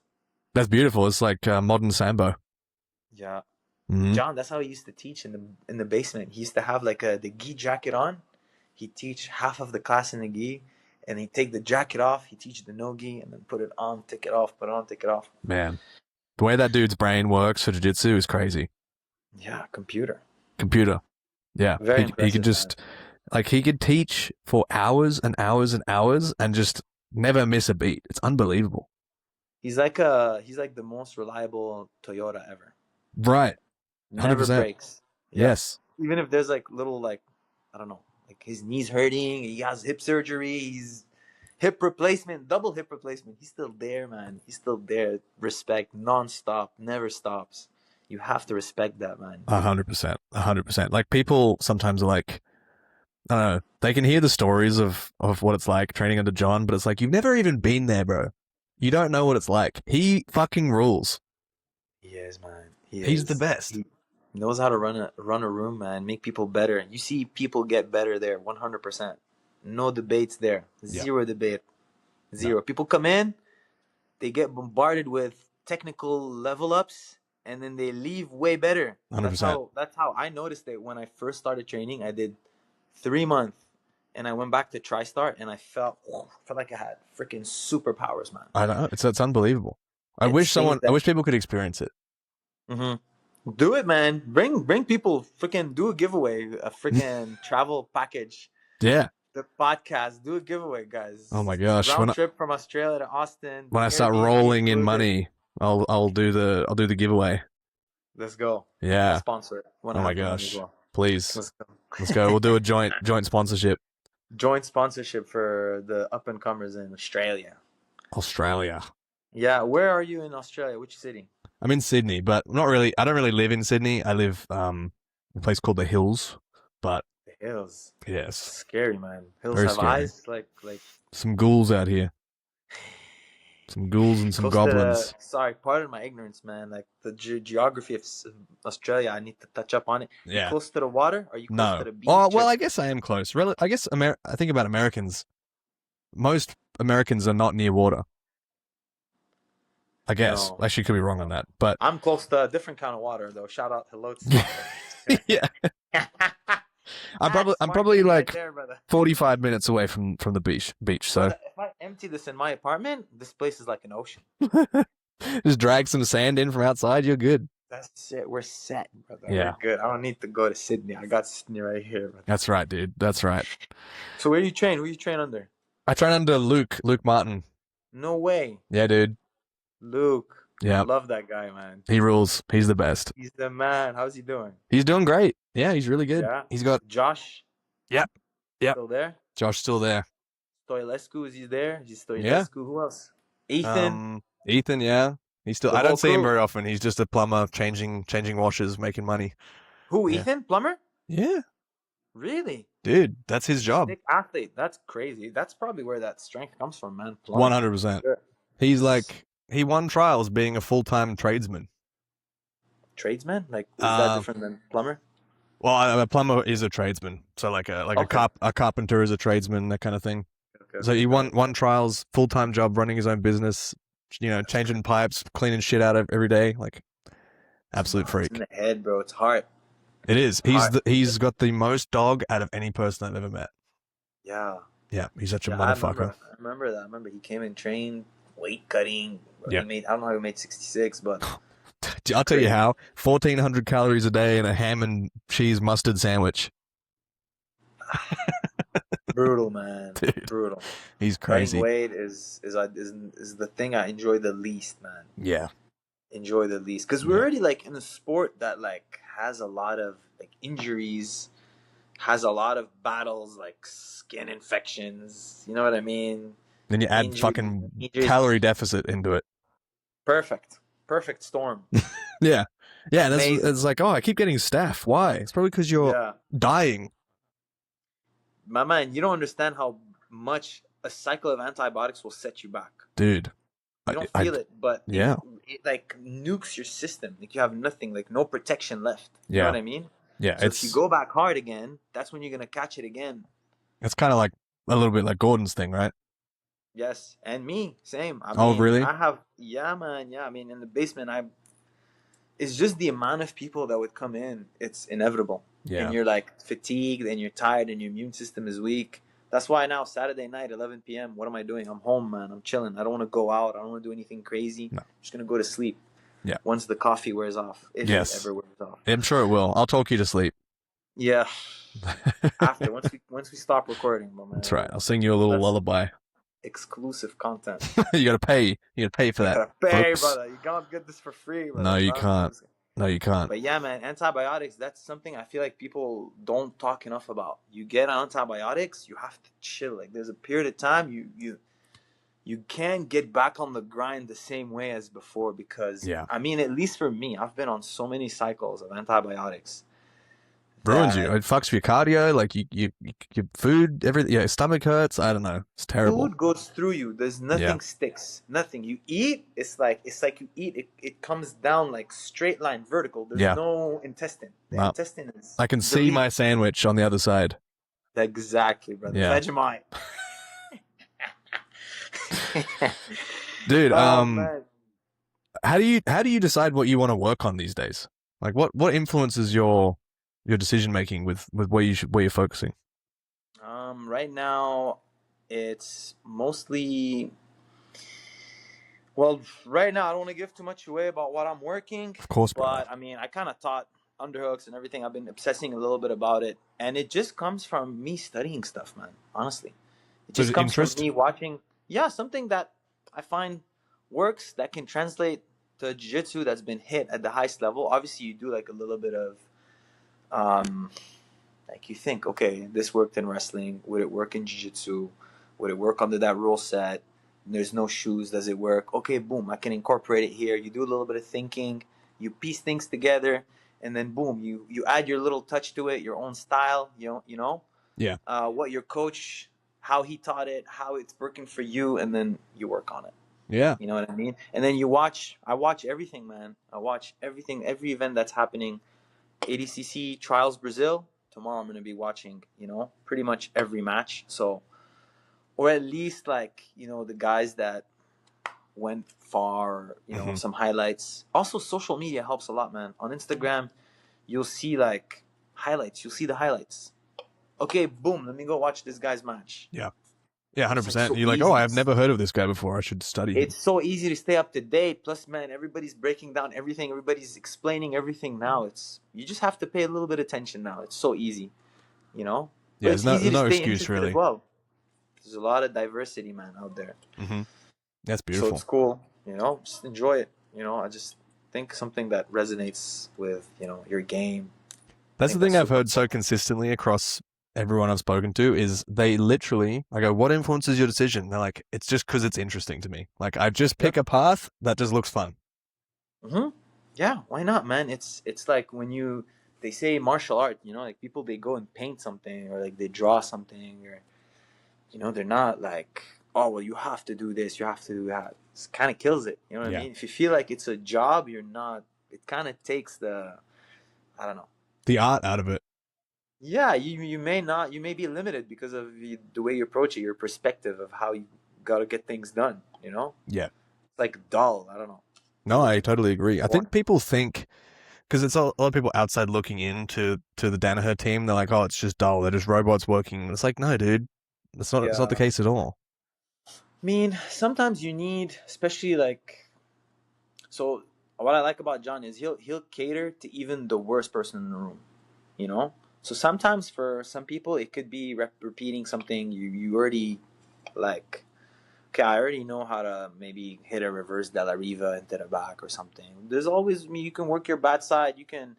that's beautiful. It's like modern sambo.
Yeah,
Hmm.
John. That's how he used to teach in the basement. He used to have like the gi jacket on. He'd teach half of the class in the gi, and he'd take the jacket off. He'd teach the no gi, and then put it on, take it off, put it on, take it off.
Man, the way that dude's brain works for jiu-jitsu is crazy.
Yeah, computer.
Computer. Yeah,
Very
he could
impressive, man.
just he could teach for hours and hours and hours and just never miss a beat. It's unbelievable.
He's like the most reliable Toyota ever.
Right.
Never
100%.
breaks. Yeah.
Yes.
Even if there's like little like, I don't know, like his knee's hurting, he has hip surgery, he's hip replacement, double hip replacement. He's still there, man. He's still there. Respect, non-stop, never stops. You have to respect that, man.
100%. 100%. Like people sometimes are like, I don't know, they can hear the stories of what it's like training under John, but it's like you've never even been there, bro. You don't know what it's like. He fucking rules.
He is, man. He
He's the
is.
best.
He knows how to run a room, man. Make people better. You see people get better there, 100%. No debates there.
Yeah.
Zero debate. Zero.
No.
People come in, they get bombarded with technical level ups, and then they leave way better.
100%.
That's how I noticed it when I first started training. I did 3 months, and I went back to TriStar, and I felt like I had freaking superpowers, man.
I know. It's unbelievable. I
It
wish
changed
I
that.
wish people could experience it.
Do it, man. Bring people. Freaking do a giveaway. A freaking travel package.
Yeah.
The podcast. Do a giveaway, guys.
Oh my gosh.
Round trip from Australia to Austin.
When I start
Airbnb
rolling in
included.
money, I'll do the giveaway.
Let's go.
Yeah.
I'll sponsor it when
Oh
I
my
have the money as
gosh.
well.
Please.
Let's go.
Let's go. We'll do a joint sponsorship.
Joint sponsorship for the up and comers in Australia.
Australia.
Yeah, where are you in Australia? Which city?
I'm in Sydney, but not really. I don't really live in Sydney. I live in a place called the Hills. But
The hills.
yes,
Scary, man. Hills
very
have
scary.
eyes like
Some ghouls out here. Some ghouls and some
close to
goblins.
sorry, pardon my ignorance, man. Like the geography of Australia, I need to touch up on it.
Yeah.
You close to the water? Are you close
No.
to the beach?
Oh well, I guess I am close. I guess I think about Americans. Most Americans are not near water. I guess.
No.
Actually, could be wrong on that, but
I'm close to a different kind of water, though. Shout out, hello to sponsor.
yeah, I'm
Smart
probably
thing
like
right there, brother.
45 minutes away from the beach. So
Brother, if I empty this in my apartment, this place is like an ocean.
Just drag some sand in from outside. You're good.
That's it. We're set, brother. We're
Yeah,
good. I don't need to go to Sydney. I got Sydney right here, brother.
that's right, dude. That's right.
So where do you train? Who you train under?
I train under Luke Martin.
No way.
Yeah, dude.
Luke.
Yeah,
Love that guy, man.
he rules. He's the best.
He's the man. How's he doing?
He's doing great. Yeah, he's really good.
Yeah.
He's got.
Josh
Yep.
still there?
Josh still there.
Stoilescu, is he there? Is he
Yeah.
Stoilescu? Who else? Ethan.
Ethan, yeah. He's still.
The
I don't
whole
see him
crew.
very often. He's just a plumber, changing washers, making money.
Who?
Yeah.
Ethan? Plumber?
Yeah,
Really?
dude, that's his job.
Sick athlete. That's crazy. That's probably where that strength comes from, man. Plumbing.
100%.
Sure.
He's like he won trials being a full-time tradesman.
Tradesman? Like, is that different than plumber?
Well, a plumber is a tradesman, so like
Okay.
a carpenter is a tradesman, that kind of thing.
Okay.
So he won trials, full-time job, running his own business, changing pipes, cleaning shit out of every day, like absolute
It's
freak.
in the head, bro. It's hard.
It is. He's got the most dog out of any person I've ever met.
Yeah.
Yeah, he's such a
Yeah,
motherfucker.
I remember that. I remember he came and trained weight cutting.
Yeah.
I don't know how he made 66, but
I'll tell you how. 1,400 calories a day and a ham and cheese mustard sandwich.
brutal, man.
Dude.
Brutal.
He's crazy.
Cutting weight is the thing I enjoy the least, man.
Yeah.
Enjoy the least because we're already like in a sport that like has a lot of like injuries, has a lot of battles like skin infections. You know what I mean?
Then you add fucking calorie deficit into it. Perfect
storm.
Yeah. Yeah, it's like, oh, I keep getting staph. Why? It's probably because you're dying.
My man, you don't understand how much a cycle of antibiotics will set you back.
Dude.
You don't feel it, but
yeah,
it like nukes your system. Like you have nothing, like no protection left. You
Yeah.
know what I mean?
Yeah.
So if you go back hard again, that's when you're gonna catch it again.
It's kind of like a little bit like Gordon's thing, right?
Yes, and me, same. I
Oh,
mean,
really?
I have, yeah, man, yeah. I mean, in the basement, it's just the amount of people that would come in. It's inevitable.
Yeah.
And you're like fatigued, and you're tired, and your immune system is weak. That's why now Saturday night, 11 p.m. What am I doing? I'm home, man. I'm chilling. I don't want to go out. I don't want to do anything crazy.
No.
I'm just gonna go to sleep.
Yeah.
Once the coffee wears off, if it ever wears off.
I'm sure it will. I'll talk you to sleep.
Yeah. After once we stop recording, my man.
That's right. I'll sing you a little lullaby.
Exclusive content.
You gotta pay. You gotta pay for that.
You gotta pay,
folks.
brother. You can't get this for free, brother.
No, you can't. No, you can't.
But yeah, man, antibiotics, that's something I feel like people don't talk enough about. You get antibiotics, you have to chill. Like there's a period of time you can't get back on the grind the same way as before because I mean, at least for me, I've been on so many cycles of antibiotics.
Ruins you. It fucks your cardio, like your food, everything. Yeah, stomach hurts. I don't know. It's terrible.
Food goes through you. There's nothing sticks. Nothing. You eat, it's like you eat, it comes down like straight line, vertical. There's no intestine. The intestine is
I can see my sandwich on the other side.
Exactly, brother.
Yeah.
Vegemite.
Dude, how do you decide what you want to work on these days? Like what influences your decision making with where you're focusing?
Right now it's mostly right now I don't want to give too much away about what I'm working.
Of course,
but I mean, I kind of taught underhooks and everything. I've been obsessing a little bit about it, and it just comes from me studying stuff, man. Honestly, it just comes from me watching. Yeah, something that I find works that can translate to jiu-jitsu that's been hit at the highest level. Obviously, you do like a little bit of, like you think, okay, this worked in wrestling. Would it work in jiu-jitsu? Would it work under that rule set? There's no shoes. Does it work? Okay, boom, I can incorporate it here. You do a little bit of thinking. You piece things together, and then boom, you add your little touch to it, your own style. You know.
Yeah.
What your coach, how he taught it, how it's working for you, and then you work on it.
Yeah.
You know what I mean? And then I watch everything, man. I watch everything, every event that's happening. ADCC Trials Brazil. Tomorrow I'm going to be watching, pretty much every match. So, or at least like, the guys that went far, some highlights. Also, social media helps a lot, man. On Instagram, you'll see like highlights. You'll see the highlights. Okay, boom, let me go watch this guy's match.
Yeah. Yeah,
It's like
100%.
so
You're like, oh,
easy.
I've never heard of this guy before. I should study him.
It's so easy to stay up to date. Plus, man, everybody's breaking down everything. Everybody's explaining everything now. It's you just have to pay a little bit of attention now. It's so easy, you know.
Yeah,
But it's
there's
easy to
no
stay
excuse
interested as
really.
well. There's a lot of diversity, man, out there.
Hmm. That's
So it's
beautiful.
cool, you know. Just enjoy it, you know. I just think something that resonates with your game. I
That's the
think
thing
that's
I've
super
heard so
important.
consistently across everyone I've spoken to is they literally, I go, what influences your decision? They're like, it's just because it's interesting to me. Like, I just
Yeah.
pick a path that just looks fun.
Yeah. Why not, man? It's like when they say martial art, like people they go and paint something or like they draw something or they're not like, oh well, you have to do this, you have to do that. It kind of kills it. You know what I
Yeah.
mean? If you feel like it's a job, you're not. It kind of takes I don't know.
The art out of it.
Yeah, you may not. You may be limited because of the way you approach it, your perspective of how you got to get things done.
Yeah.
It's like dull. I don't know.
No, I totally agree. I think
Boring.
people think, because it's a lot of people outside looking into the Danaher team, they're like, oh, it's just dull. They're just robots working. And it's like, no, dude. It's not the
Yeah.
case at all.
I mean, sometimes you need, especially like, so what I like about John is he'll cater to even the worst person in the room. You know. So sometimes for some people it could be repeating something you already like. Okay, I already know how to maybe hit a reverse de la riva into the back or something. There's always, I mean, you can work your bad side. You can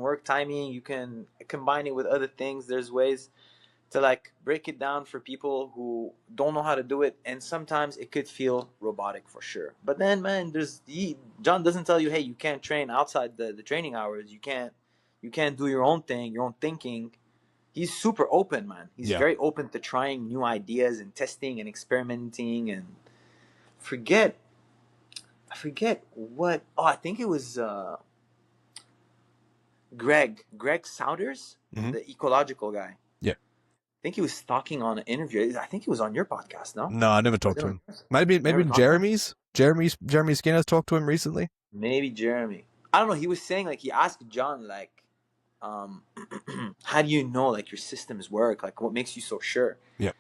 work timing. You can combine it with other things. There's ways to like break it down for people who don't know how to do it, and sometimes it could feel robotic for sure. But then, man, John doesn't tell you, hey, you can't train outside the training hours. You can't do your own thing, your own thinking. He's super open, man. He's
Yeah.
very open to trying new ideas and testing and experimenting and forget I forget what. Oh, I think it was Greg Souders,
Hmm.
the ecological guy.
Yeah.
I think he was talking on an interview. I think he was on your podcast, no?
No, I never
Was
talked
it
to
on
him.
yours?
Maybe
Never talked to him?
Jeremy Skinner's talked to him recently.
Maybe Jeremy. I don't know. He was saying like he asked John like, um, how do you know like your systems work? Like what makes you so sure?
Yeah.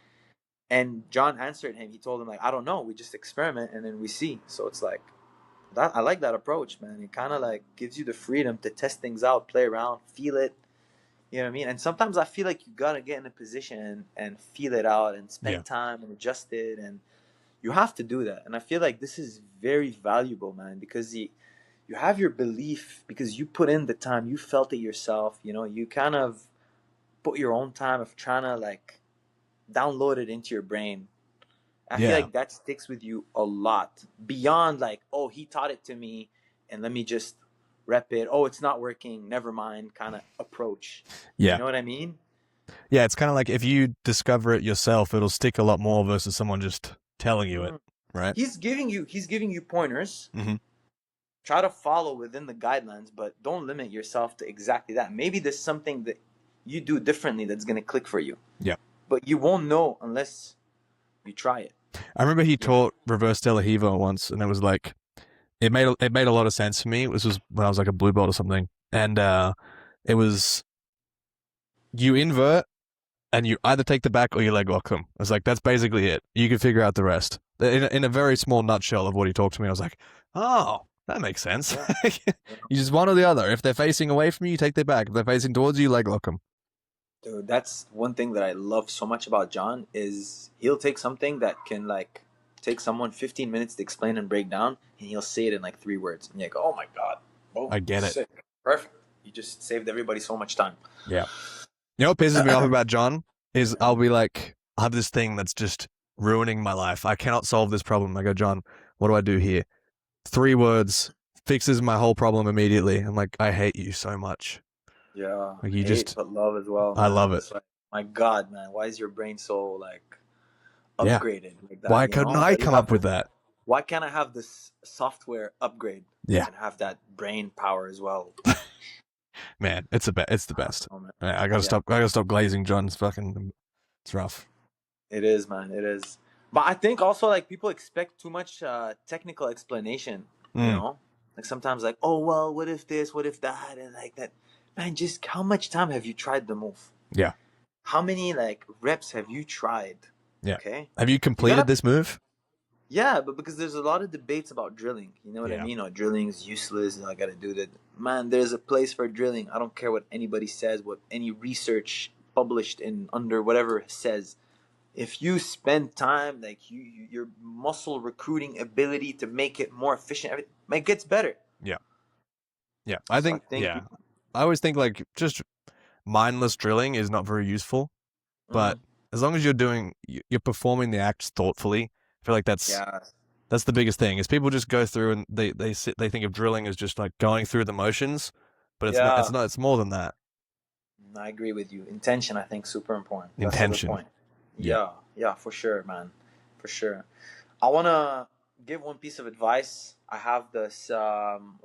And John answered him. He told him like, I don't know. We just experiment and then we see. So it's like that. I like that approach, man. It kind of like gives you the freedom to test things out, play around, feel it. You know what I mean? And sometimes I feel like you gotta get in a position and feel it out and
Yeah.
spend time and adjust it, and you have to do that. And I feel like this is very valuable, man, because you have your belief because you put in the time, you felt it yourself. You kind of put your own time of trying to like download it into your brain. I feel
Yeah.
like that sticks with you a lot beyond like, oh, he taught it to me, and let me just rep it. Oh, it's not working. Never mind. Kind of approach. You
Yeah.
know what I mean?
Yeah. It's kind of like if you discover it yourself, it'll stick a lot more versus someone just telling you it,
Mm.
right?
He's giving you pointers.
Hmm.
Try to follow within the guidelines, but don't limit yourself to exactly that. Maybe there's something that you do differently that's gonna click for you,
Yeah.
but you won't know unless you try it.
I remember he
You know?
taught reverse de la riva once, and it was like it made a lot of sense for me. This was when I was like a blue belt or something, and it was you invert and you either take the back or you leg lock them. I was like, that's basically it. You can figure out the rest. In a very small nutshell of what he talked to me, I was like, oh, that makes sense.
Yeah. Yeah.
You just one or the other. If they're facing away from you, you take their back. If they're facing towards you, leg lock them.
Dude, that's one thing that I love so much about John is he'll take something that can like take someone 15 minutes to explain and break down, and he'll say it in like 3 words, and you're like, oh my god, oh,
I get it.
sick, perfect. You just saved everybody so much time.
Yeah. You know what pisses me off about John is I'll be like, I have this thing that's just ruining my life. I cannot solve this problem. I go, John, what do I do here? 3 words fixes my whole problem immediately. I'm like, I hate you so much.
Yeah,
Like you
hate
just,
but love as well,
I
man.
love it.
It's like, my God, man, why is your brain so like
Yeah.
upgraded like that?
Why couldn't I come up with that?
Why can't I have this software upgrade?
Yeah.
And have that brain power as well.
Man, it's the best.
Oh, man.
I gotta stop. I gotta stop glazing John. It's rough.
It is, man. It is. But I think also like people expect too much technical explanation.
Mm.
Like sometimes like, oh well, what if this, what if that, and like that. Man, just how much time have you tried the move?
Yeah.
How many like reps have you tried?
Yeah.
Okay,
Have you
you gotta
completed this move?
yeah, but because there's a lot of debates about drilling, you know what I
Yeah.
mean? Or drilling is useless, and I gotta do that. Man, there's a place for drilling. I don't care what anybody says, what any research published in under whatever says. If you spend time, like your muscle recruiting ability to make it more efficient, it gets better.
Yeah. Yeah.
So I think,
I always think like just mindless drilling is not very useful, but
mm,
as long as you're performing the acts thoughtfully, I feel like
yeah,
that's the biggest thing is people just go through and they think of drilling as just like going through the motions, but
yeah,
it's more than that.
I agree with you. Intention, I think, super important. That's the other
Intention.
point.
Yeah.
Yeah, yeah, for sure, man, for sure. I wanna give one piece of advice. I have this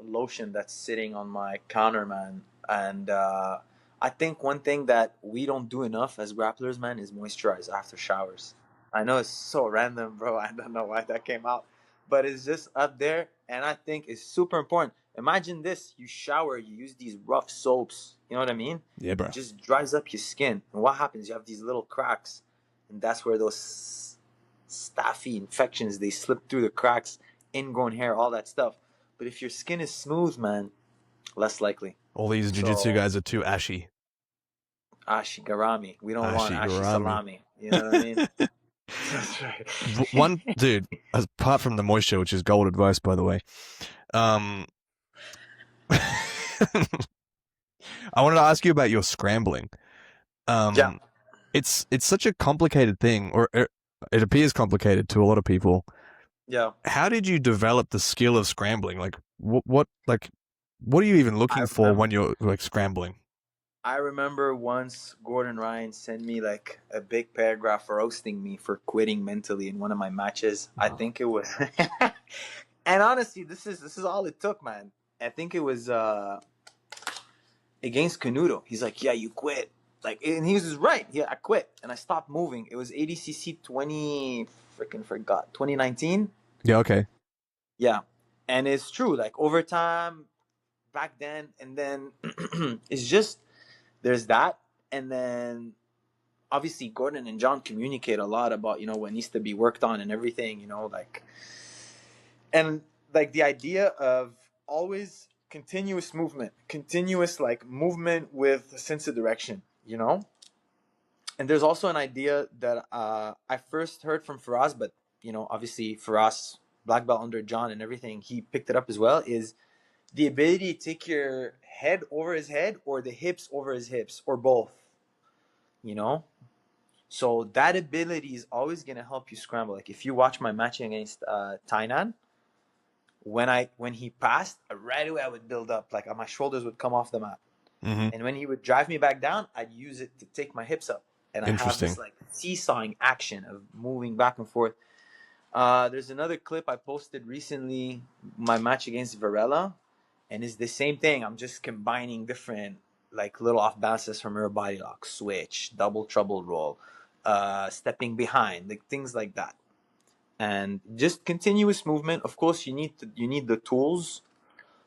lotion that's sitting on my counter, man, and I think one thing that we don't do enough as grapplers, man, is moisturize after showers. I know it's so random, bro. I don't know why that came out, but it's just up there, and I think it's super important. Imagine this: you shower, you use these rough soaps. You know what I mean?
Yeah, bro.
It just dries up your skin, and what happens? You have these little cracks, and that's where those staffy infections they slip through the cracks, ingrown hair, all that stuff. But if your skin is smooth, man, less likely.
All these jiu-jitsu
So
guys are too ashy.
ashi garami, we don't want
Ashy
ashi
garami.
salami. You know what I mean? That's right.
One dude, apart from the moisture, which is gold advice, by the way. Um, I wanted to ask you about your scrambling.
Yeah,
Um, it's such a complicated thing, or it appears complicated to a lot of people.
yeah.
How did you develop the skill of scrambling? Like, what are you even
I
looking for
remember.
when you're like scrambling?
I remember once Gordon Ryan sent me like a big paragraph roasting me for quitting mentally in one of my matches. I think it was, and honestly, this is all it took, man. I think it was against Canuto. He's like, "Yeah, you quit." Like, and he was just right. Yeah, I quit and I stopped moving. It was ADCC 20, freaking forgot, 2019.
Yeah, okay.
Yeah, and it's true. Like over time, back then, and then it's just there's that, and then obviously Gordon and John communicate a lot about what needs to be worked on and everything. Like and like the idea of always continuous like movement with a sense of direction. And there's also an idea that I first heard from Faraz, but obviously Faraz, black belt under John and everything, he picked it up as well. Is the ability to take your head over his head or the hips over his hips or both. You know, so that ability is always gonna help you scramble. Like if you watch my match against Tainan, when he passed, right away I would build up, like my shoulders would come off the mat.
Mm-hmm.
And when he would drive me back down, I'd use it to take my hips up. And I have this
Interesting.
like seesawing action of moving back and forth. There's another clip I posted recently, my match against Varela, and it's the same thing. I'm just combining different like little off balances from her body lock, switch, double trouble roll, stepping behind, like things like that. And just continuous movement. Of course, you need the tools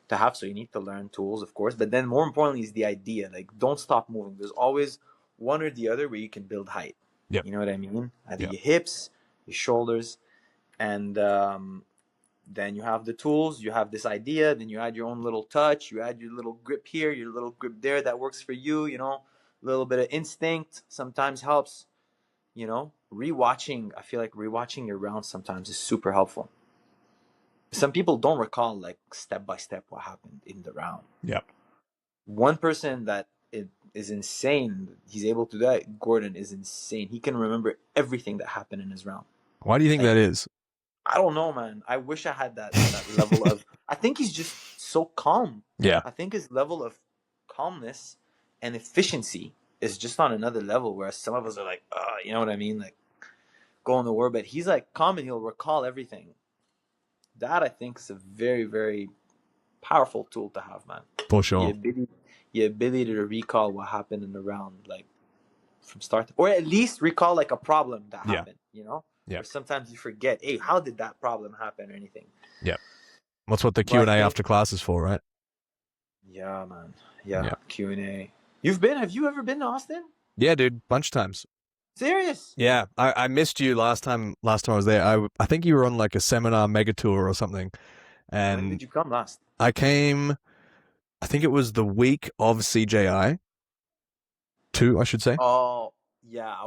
to have, so you need to learn tools, of course. But then more importantly is the idea. Like don't stop moving. There's always one or the other where you can build height.
Yep.
You know what I mean? Either
Yep.
your hips, your shoulders, and then you have the tools. You have this idea. Then you add your own little touch. You add your little grip here, your little grip there that works for you. A little bit of instinct sometimes helps. Rewatching. I feel like rewatching your rounds sometimes is super helpful. Some people don't recall like step by step what happened in the round.
Yep.
One person that is insane, he's able to do that. Gordon is insane. He can remember everything that happened in his round.
Why do you think
Like,
that is?
I don't know, man. I wish I had that level of. I think he's just so calm.
Yeah.
I think his level of calmness and efficiency is just on another level. Whereas some of us are like, you know what I mean, like going to war. But he's like calm and he'll recall everything. That I think is a very, very powerful tool to have, man.
For sure.
Your ability to recall what happened in the round, like from start or at least recall like a problem that happened.
Yeah.
Or sometimes you forget, hey, how did that problem happen or anything.
Yeah. That's what the
But I
Q&A
think,
after class is for, right?
yeah, man. Yeah,
Yeah.
Q&A. Have you ever been to Austin?
Yeah, dude. Bunch of times.
Serious?
Yeah, I missed you last time I was there. I think you were on like a seminar mega tour or something,
When
and
did you come last?
I came. I think it was the week of CJI 2, I should say.
Oh, yeah, I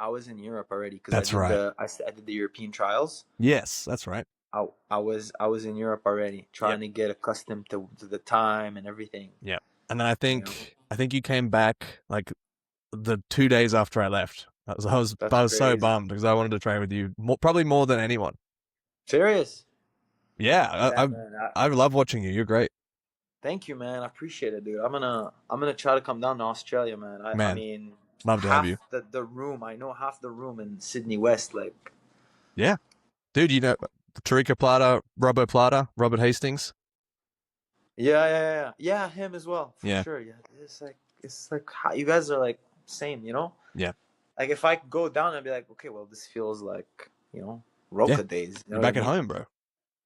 was in Europe already because
That's right.
I did the European trials.
Yes, that's right.
I was in Europe already,
Yep.
trying to get accustomed to the time and everything.
Yeah. And then
You know,
I think you came back like the 2 days after I left.
that's
I was so
crazy.
bummed because I wanted to train with you probably more than anyone.
Serious?
Yeah,
Yeah, man.
I love watching you. You're great,
Thank you, man. I appreciate it, dude. I'm gonna try to come down to Australia, man. I
man.
mean,
Love to have you.
half the room. I know half the room in Sydney West. Like,
Yeah, dude. You know Tarika Plata, Robert Hastings.
yeah, him as well for
Yeah,
sure. Yeah, it's like how you guys are like same, you know.
yeah,
Like if I go down and be like, okay, well, this feels like
yeah.
Roca days. You
You're
know what I
back at
mean?
home, bro.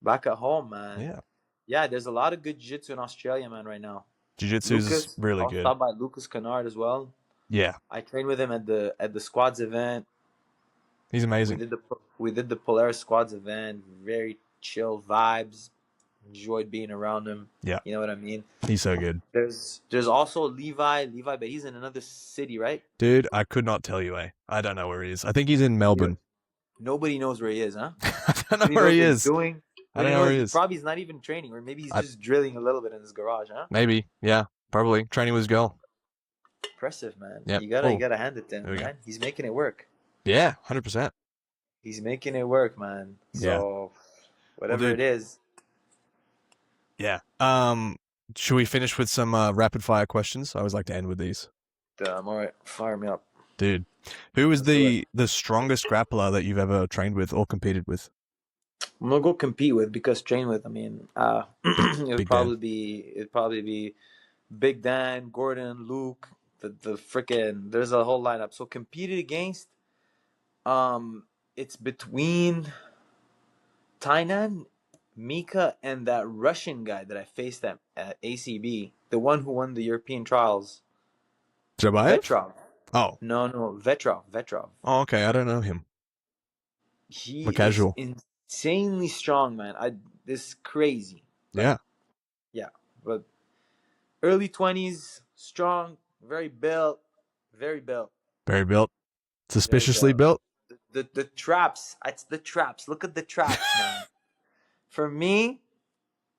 Back at home, man.
Yeah,
Yeah, there's a lot of good jiu-jitsu in Australia, man, right now.
jiu-jitsu's
Lucas,
really
I'll
good.
stop by Lucas Kennard as well.
Yeah,
I trained with him at the squads event.
he's
We
amazing.
did the we did the Polaris squads event. Very chill vibes. Enjoyed being around him.
Yeah,
You know what I mean?
he's so good,
There's also Levi, but he's in another city, right?
dude. I could not tell you, eh? I don't know where he is. I think he's in
Yeah.
Melbourne.
Nobody knows where he is, huh?
I don't know
Nobody
where
knows
he
what he's
is.
doing.
I
Nobody
don't know where
knows.
he
He
is.
probably he's not even training, or maybe he's
I,
just drilling a little bit in his garage, huh?
maybe, yeah, probably training with his girl.
Impressive, man.
Yep.
You gotta hand it to
There
him,
we go.
man. He's making it work.
Yeah, 100%.
He's making it work, man.
Yeah.
So
Well,
whatever
dude.
it is,
Yeah. Should we finish with some rapid fire questions? I always like to end with these.
all right. Fire me up.
Dude, who is
Let's do it.
the strongest grappler that you've ever trained with or competed with?
I'm gonna go compete with because train with. I mean,
Big Dan.
it'd probably be Big Dan, Gordon, Luke, the frickin' there's a whole lineup. So competed against, it's between Tainan, Mika, and that Russian guy that I faced at ACB, the one who won the European trials,
Jabayev?
Vetrov.
Oh.
No, Vetrov.
Oh, okay. I don't know him.
He
I'm a
is
casual.
insanely strong, man. This is crazy. Like,
Yeah.
yeah, but early 20s, strong, very built, very built,
Very built.
very
Suspiciously
built.
built.
The traps, it's the traps. Look at the traps, man. For me,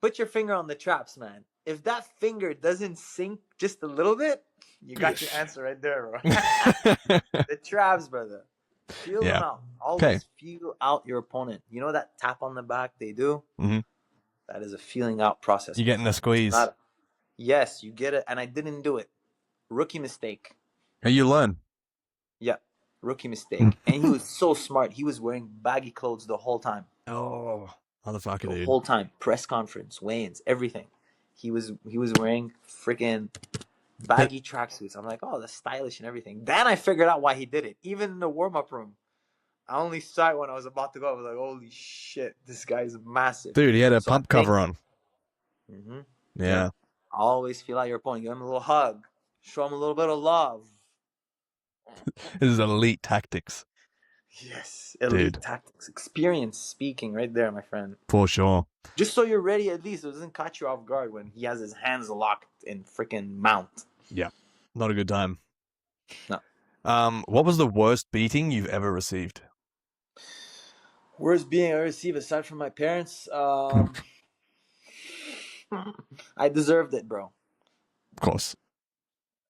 put your finger on the traps, man. If that finger doesn't sink just a little bit, you got your answer right there, bro. The traps, brother. Feel them
Yeah.
out.
Okay.
Always feel out your opponent. You know that tap on the back they do?
Mm-hmm.
That is a feeling out process.
You're getting a squeeze.
Yes, you get it. And I didn't do it. Rookie mistake.
Hey, you learn.
Yeah, rookie mistake. And he was so smart. He was wearing baggy clothes the whole time.
Oh, motherfucker,
The
dude.
whole time. Press conference, weigh-ins, everything. He was wearing freaking baggy tracksuits. I'm like, oh, that's stylish and everything. Then I figured out why he did it. Even in the warm-up room. I only saw it when I was about to go. I was like, holy shit, this guy's massive.
Dude, he had a
So I
pump
think,
cover on.
hmm
Yeah.
always feel out your opponent. Give him a little hug. Show him a little bit of love.
This is elite tactics.
Yes, elite
Dude.
tactics. Experience speaking right there, my friend.
For sure.
Just so you're ready, at least it doesn't catch you off guard when he has his hands locked in freaking mount.
Yeah. Not a good time.
No.
What was the worst beating you've ever received?
Worst being I received aside from my parents, I deserved it, bro.
Of course.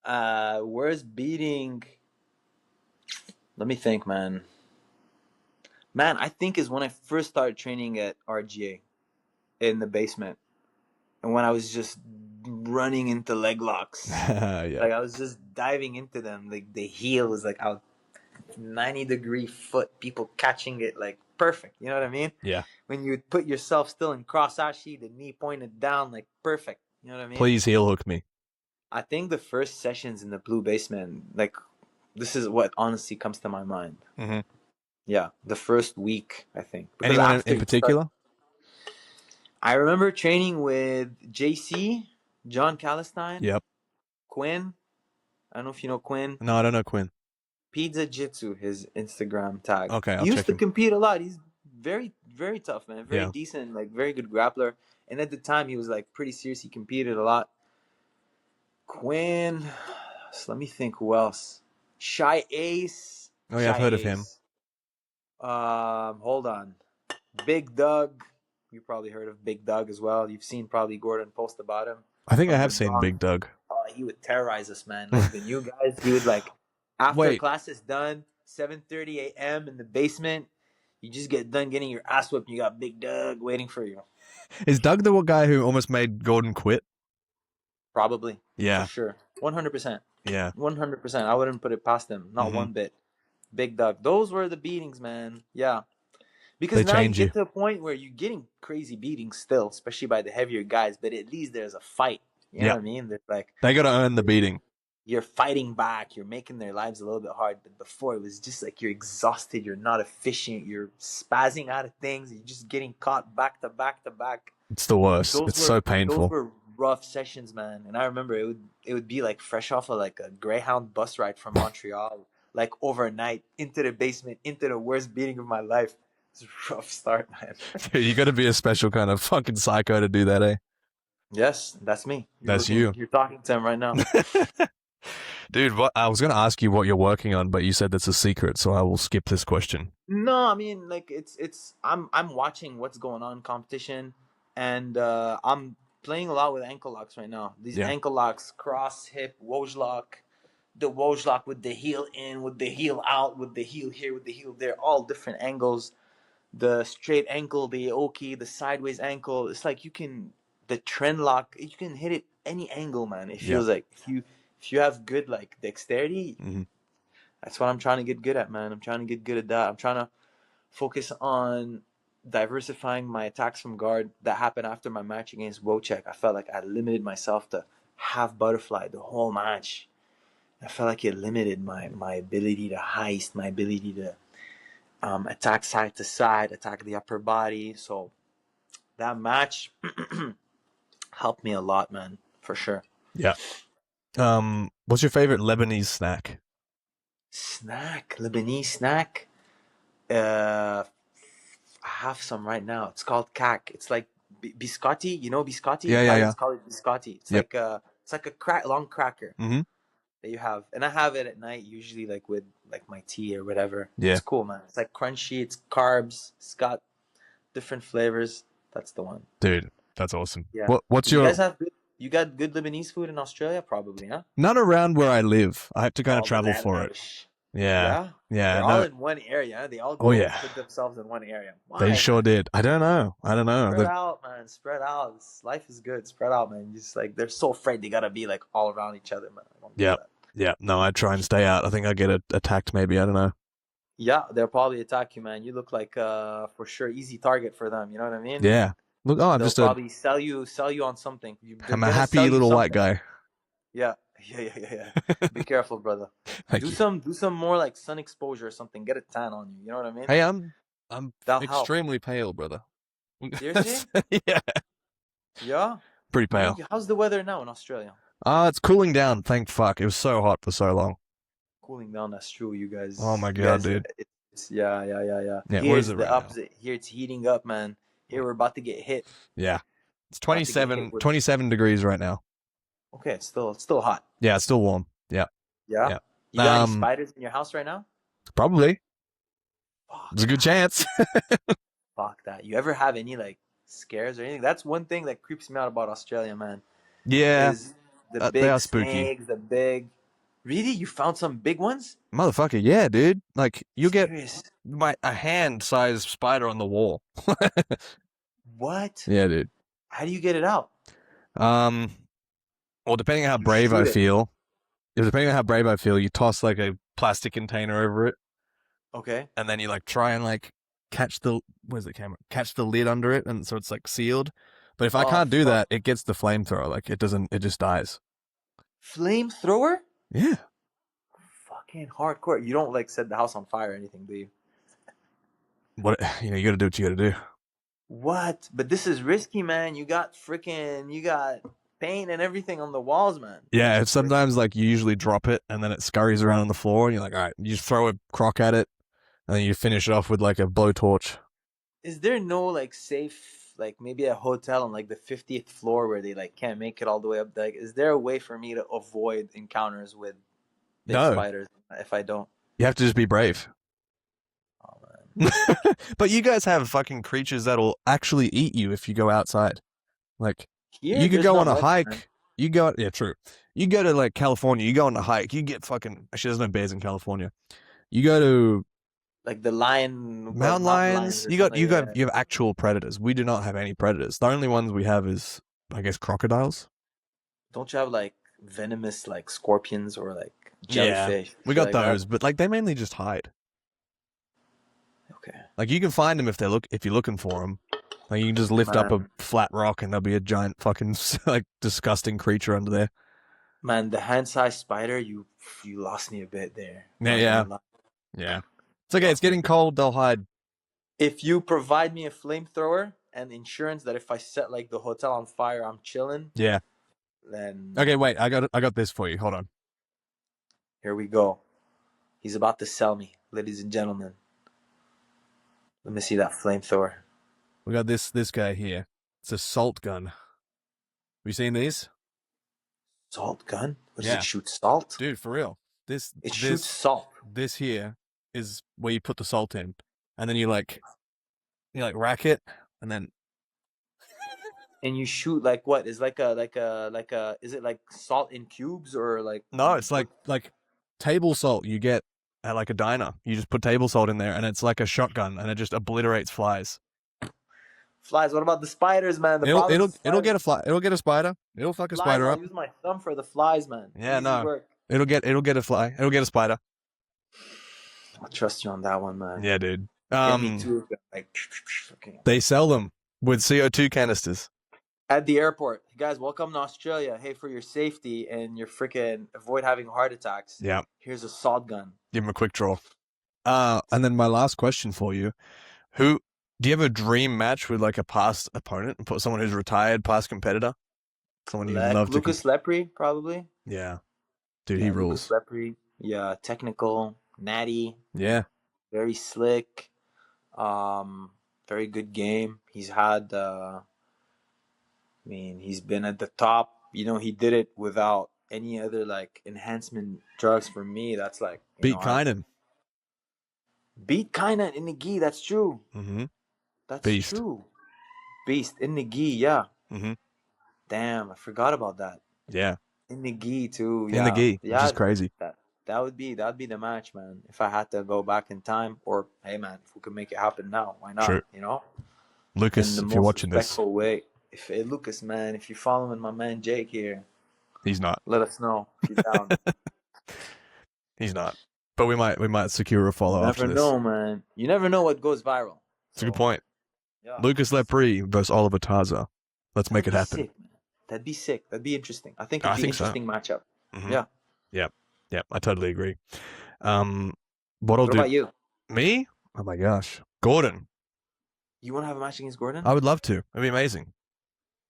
Worst beating. Let me think, man. Man, I think is when I first started training at RGA in the basement, and when I was just running into leg locks.
Yeah.
Like I was just diving into them. Like the heel was like out 90-degree foot, people catching it like perfect. You know what I mean?
Yeah.
When you put yourself still in cross ashi, the knee pointed down, like perfect. You know what I mean?
Please heel hook me.
I think the first sessions in the blue basement, like this is what honestly comes to my mind.
Mm-hmm.
Yeah, the first week, I think. Because
Anyone
after
in
you
particular?
I remember training with JC, John Calistine,
Yep.
Quinn. I don't know if you know Quinn.
No, I don't know Quinn.
Pizza Jitsu, his Instagram tag.
Okay,
He
I'll
used
check
to
him.
compete a lot. He's very, very tough, man. Very
Yeah.
decent, like very good grappler. And at the time, he was like pretty serious. He competed a lot. Quinn. So let me think who else. Shy Ace.
Oh yeah, I've
Shy
heard of him.
Ace. Hold on. Big Doug. You probably heard of Big Doug as well. You've seen probably Gordon post about him
I think I
from the
have seen
Bronx.
Big Doug.
Oh, he would terrorize us, man. Like the new guys, he would like after
Wait,
class is done, 7:30 a.m. in the basement. You just get done getting your ass whipped. You got Big Doug waiting for you.
is Doug the guy who almost made Gordon quit?
Probably, for
Yeah,
sure, 100%,
yeah.
100%. I wouldn't put it past him, not
Hmm.
one bit. Big Doug. Those were the beatings, man. Yeah. Because
They
now you
change you.
get to a point where you're getting crazy beatings still, especially by the heavier guys, but at least there's a fight. You know
Yeah,
what I mean? There's like
they got to earn the beating.
you're fighting back, you're making their lives a little bit hard. But before it was just like you're exhausted, you're not efficient, you're spazzing out of things, you're just getting caught back to back to back.
It's the worst.
Those
It's
were
so
those
painful.
were rough sessions, man. And I remember it would be like fresh off of like a Greyhound bus ride from Montreal, like overnight into the basement, into the worst beating of my life. It's a rough start, man.
Dude, you got to be a special kind of fucking psycho to do that, eh?
Yes, that's me.
That's you.
You're talking to him right now.
Dude, what I was going to ask you what you're working on, but you said that's a secret, so I will skip this question.
No, I mean like I'm watching what's going on in competition, and I'm playing a lot with ankle locks right now. These
Yeah.
ankle locks, cross hip, Woj lock, the Woj lock with the heel in, with the heel out, with the heel here, with the heel there, all different angles. The straight ankle, the Oki, the sideways ankle. It's like you can the trend lock. You can hit it any angle, man. It
Yeah.
feels like if you have good like dexterity,
Hmm.
that's what I'm trying to get good at, man. I'm trying to get good at that. I'm trying to focus on diversifying my attacks from guard. That happened after my match against Wojciech. I felt like I limited myself to half butterfly the whole match. I felt like it limited my ability to heist, my ability to attack side to side, attack the upper body. So that match helped me a lot, man, for sure.
Yeah. What's your favorite Lebanese snack?
Snack, Lebanese snack. I have some right now. It's called kak. It's like biscotti. You know biscotti?
Yeah.
Italians call it biscotti.
Yep.
It's like a long cracker
Mm-hmm.
that you have, and I have it at night usually, like with like my tea or whatever.
Yeah.
It's cool, man. It's like crunchy. It's carbs. It's got different flavors. That's the one.
Dude, that's awesome.
Yeah.
What's
You
your
guys have good? You got good Lebanese food in Australia, probably, huh?
none around where I live. I have to kind of
Oh,
travel for it.
Bangladesh.
Yeah.
Yeah.
Yeah.
They're all
No.
in one area. They all
Oh
go
yeah.
put themselves in one area. Why,
They sure
man?
did. I don't know.
Spread out, man. Spread out. Life is good. Spread out, man. Just like they're so afraid they gotta be like all around each other, man. I don't do
Yeah.
that.
Yeah. No, I try and stay out. I think I get attacked maybe. I don't know.
Yeah, they'll probably attack you, man. You look like for sure easy target for them. You know what I mean?
Yeah. Look, I'm
They'll
just
probably sell you on something. They're
I'm a
gonna
happy
sell you
little white
something.
guy.
Yeah. Be careful, brother.
Thank
Do
you.
some more like sun exposure or something. Get a tan on you. You know what I mean?
Hey, I'm
That'll help.
extremely pale, brother.
Seriously?
Yeah.
Yeah.
Pretty pale.
How's the weather now in Australia?
It's cooling down. Thank fuck. It was so hot for so long.
Cooling down. That's true. You guys.
Oh my
you
god,
guys,
dude.
yeah.
Yeah.
Here
What
it's
is it
the
right now?
opposite. Here it's heating up, man. Here we're about to get hit.
Yeah. It's
About to get hit with-
27 degrees right now.
Okay, it's still hot.
Yeah, it's still warm. Yeah.
Yeah.
Yeah.
You got any spiders in your house right now?
Probably.
Fuck
There's a good
that.
chance.
Fuck that. You ever have any like scares or anything? That's one thing that creeps me out about Australia, man.
Yeah.
Is the
They
big
are spooky.
snakes, the big. Really, you found some big ones?
Motherfucker, yeah, dude. Like you get
Serious?
a hand-sized spider on the wall.
What?
Yeah, dude.
How do you get it out?
Well, depending on how
You
brave I
shoot it.
feel, you toss like a plastic container over it,
Okay.
and then you like try and like catch the catch the lid under it, and so it's like sealed. But if I
Oh,
can't do
fuck.
that, it gets the flamethrower. Like it doesn't. It just dies.
Flamethrower?
Yeah.
Fucking hardcore. You don't like set the house on fire or anything, do you?
What you got to do what you got to do.
What? But this is risky, man. You got paint and everything on the walls, man.
Yeah, if sometimes like you usually drop it and then it scurries around on the floor and you're like, all right, you just throw a crock at it and then you finish it off with like a blowtorch.
Is there no like safe, like maybe a hotel on like the 50th floor where they like can't make it all the way up? Like, is there a way for me to avoid encounters with big
No,
spiders if I don't?
you have to just be brave.
Oh man.
But you guys have fucking creatures that'll actually eat you if you go outside. Like,
Here,
you could
there's
go
not
on a
much, man.
hike. You go, yeah, true. You go to like California, you go on a hike, you get fucking, actually, there's no bears in California. You go to
Like the lion,
mountain
mountain lions
lions,
or something. Yeah.
you have actual predators. We do not have any predators. The only ones we have is, I guess, crocodiles.
Don't you have like venomous like scorpions or like
Yeah,
jellyfish?
we
shit
got
like that?
those, but like they mainly just hide.
Okay.
Like you can find them if you're looking for them. Like you can just lift up a
Man,
flat rock and there'll be a giant fucking like disgusting creature under there.
man, the hand-sized spider, you lost me a bit there.
Yeah,
Not
yeah,
gonna lie.
yeah. It's okay. It's getting cold. They'll hide.
If you provide me a flamethrower and insurance that if I set like the hotel on fire, I'm chilling,
Yeah.
then
Okay, wait. I got this for you. Hold on.
here we go. He's about to sell me, ladies and gentlemen. Let me see that flamethrower.
We got this guy here. It's a salt gun. Have you seen these?
Salt gun? What does
Yeah.
it shoot? Salt?
Dude, for real.
It shoots salt.
This here is where you put the salt in, and then you rack it, and then
And you shoot like what? Is like a is it like salt in cubes or like
no, it's like table salt you get at like a diner. You just put table salt in there, and it's like a shotgun, and it just obliterates flies.
flies? What about the spiders, man? The
It'll
problem
it'll
is
it'll
spiders.
get a fly. It'll get a spider. It'll fuck a
Flies,
spider
I'll
up.
use my thumb for the flies, man.
Yeah,
Easy
no.
work.
It'll get a fly. It'll get a spider.
I'll trust you on that one, man.
Yeah, dude.
Get me too. Like, okay.
They sell them with CO2 canisters.
At the airport, guys, welcome to Australia. Hey, for your safety and your freaking avoid having heart attacks.
Yeah.
Here's a salt gun.
Give them a quick draw. And then my last question for you: do you have a dream match with like a past opponent, someone who's retired, past competitor, someone you love
Lucas Lepre, probably.
Yeah, dude, he rules.
Lucas Lepre, yeah, technical, natty,
Yeah,
very slick, very good game. He's had, he's been at the top. You know, he did it without any other like enhancement drugs. For me, that's like
beat Kynan.
Beat Kynan in the gi. That's true.
Mm-hmm.
That's
Beast.
true. Beast in the gi. Yeah.
Mm-hmm.
Damn, I forgot about that.
Yeah.
In the gi too. Yeah.
In the gi,
yeah,
which is crazy.
That'd be the match, man. If I had to go back in time, or hey, man, if we could make it happen now, why not?
True.
You know,
Lucas, if you're watching this,
way. Lucas, man, if you're following my man Jake here,
he's not.
let us know if you're down.
He's not. But we might secure a follow after this.
You never know, man. You never know what goes viral.
It's a good point.
Yeah.
Lucas Lepre versus Oliver Taza. Let's make it happen.
Sick, man. That'd be sick. That'd be interesting. I think it'd be an interesting matchup.
Mm-hmm.
Yeah.
Yeah, I totally agree. What
about you?
Me? Oh my gosh. Gordon.
You want to have a match against Gordon?
I would love to. It'd be amazing.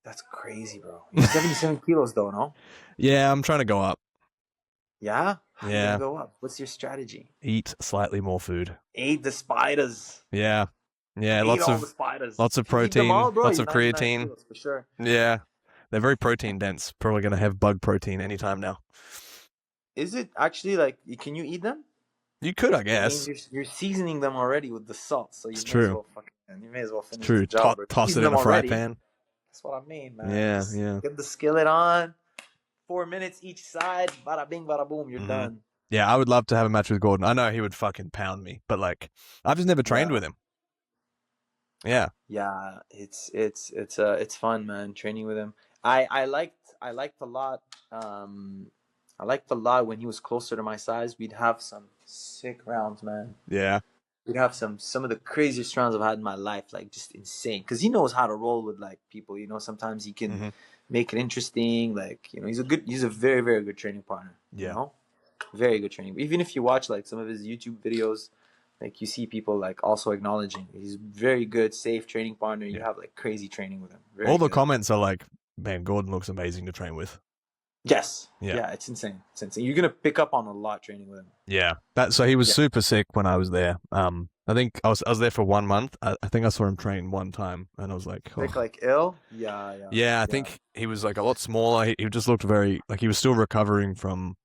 That's crazy, bro. You're 77 kilos though, no?
Yeah, I'm trying to go up.
Yeah? How
Yeah.
you go up? What's your strategy?
Eat slightly more food.
Eat the spiders.
Yeah. Yeah,
Eat
lots
all
of
the spiders.
lots of protein,
all,
lots of
99
creatine.
kilos, for sure.
Yeah. They're very protein dense. Probably going to have bug protein anytime now.
Is it actually like, can you eat them?
You could, I guess.
You're seasoning them already with the salt, so
It's true.
You may as well finish
True.
the job.
Toss it in a fry pan.
That's what I mean, man.
Yeah,
Just
yeah.
Get the skillet on. 4 minutes each side. Bada bing, bada boom. You're done.
Yeah, I would love to have a match with Gordon. I know he would fucking pound me, but like, I've just never trained with him. Yeah.
Yeah, it's fun, man. Training with him. I liked a lot. I liked a lot when he was closer to my size. We'd have some sick rounds, man.
Yeah.
We'd have some of the craziest rounds I've had in my life, like just insane. Because he knows how to roll with like people. You know, sometimes he can make it interesting. Like, you know, he's a very, very good training partner.
Yeah.
You know? Very good training. Even if you watch like some of his YouTube videos, like you see people like also acknowledging he's very good, safe training partner. You have like crazy training with him.
All the comments are like man, Gordon looks amazing to train with.
Yes.
Yeah.
Yeah, it's insane. It's insane. You're gonna pick up on a lot training with him.
Yeah. So he was
Yeah.
super sick when I was there. I think I was there for 1 month. I think I saw him train one time, and I was like,
Sick,
oh.
like ill? Yeah, yeah.
Yeah, I
Yeah.
think he was like a lot smaller. He just looked very like he was still recovering from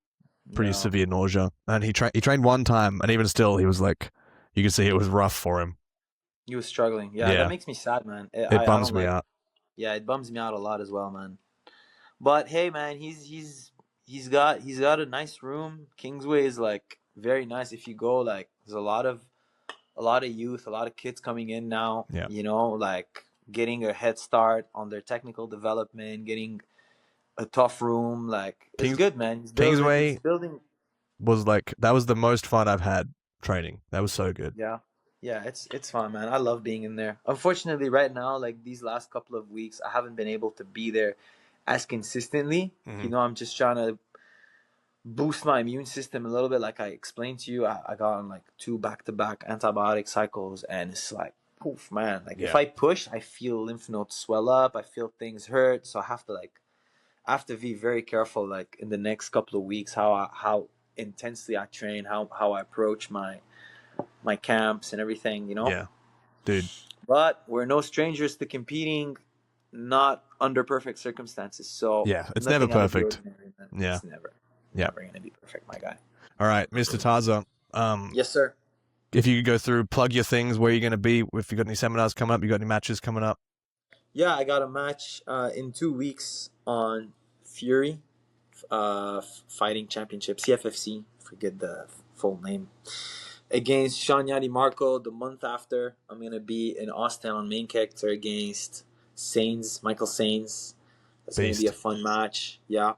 pretty
Yeah.
severe nausea. And he trained one time, and even still, he was like, you could see it was rough for him.
He was struggling. Yeah, that
Yeah,
makes me sad, man.
it
I
bums
don't
me
like.
out.
Yeah, it bums me out a lot as well, man. But hey, man, he's got a nice room. Kingsway is like very nice. If you go, like, there's a lot of youth, a lot of kids coming in now.
Yeah.
You know, like getting a head start on their technical development, getting a tough room. Like, it's good, man.
Kingsway
It's building.
was like that was the most fun I've had training. That was so good.
Yeah. Yeah, it's fun, man. I love being in there. Unfortunately, right now, like these last couple of weeks, I haven't been able to be there as consistently.
Mhm.
You know, I'm just trying to boost my immune system a little bit. Like I explained to you, I got on like 2 back-to-back antibiotic cycles, and it's like, poof, man. Like if
Yeah.
I push, I feel lymph nodes swell up. I feel things hurt. So I have to be very careful. Like in the next couple of weeks, how intensely I train, how I approach my camps and everything, you know?
Yeah, dude.
But we're no strangers to competing, not under perfect circumstances. So
Yeah, it's
nothing
never
out of the
perfect.
ordinary, man.
Yeah.
It's never going to be perfect, my guy.
All right, Mr. Taza.
Yes, sir.
If you could go through, plug your things, where you're going to be, if you got any seminars coming up, you got any matches coming up.
Yeah, I got a match in 2 weeks on Fury Fighting Championship, CFFC, forget the full name, against Shanyadi Marco. The month after, I'm going to be in Austin on main character against Michael Sains. That's going to be a fun match. Yeah.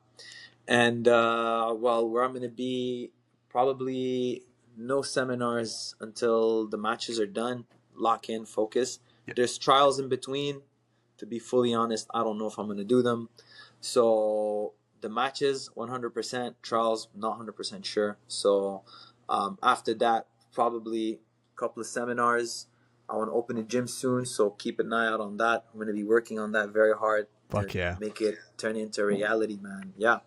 And, well, where I'm going to be, probably no seminars until the matches are done. Lock in, focus.
Yep.
There's trials in between. To be fully honest, I don't know if I'm going to do them. So the matches, 100%. Trials, not 100% sure. So after that, probably a couple of seminars. I want to open a gym soon, so keep an eye out on that. I'm going to be working on that very hard.
Fuck yeah.
Make it turn into reality, man. Yeah.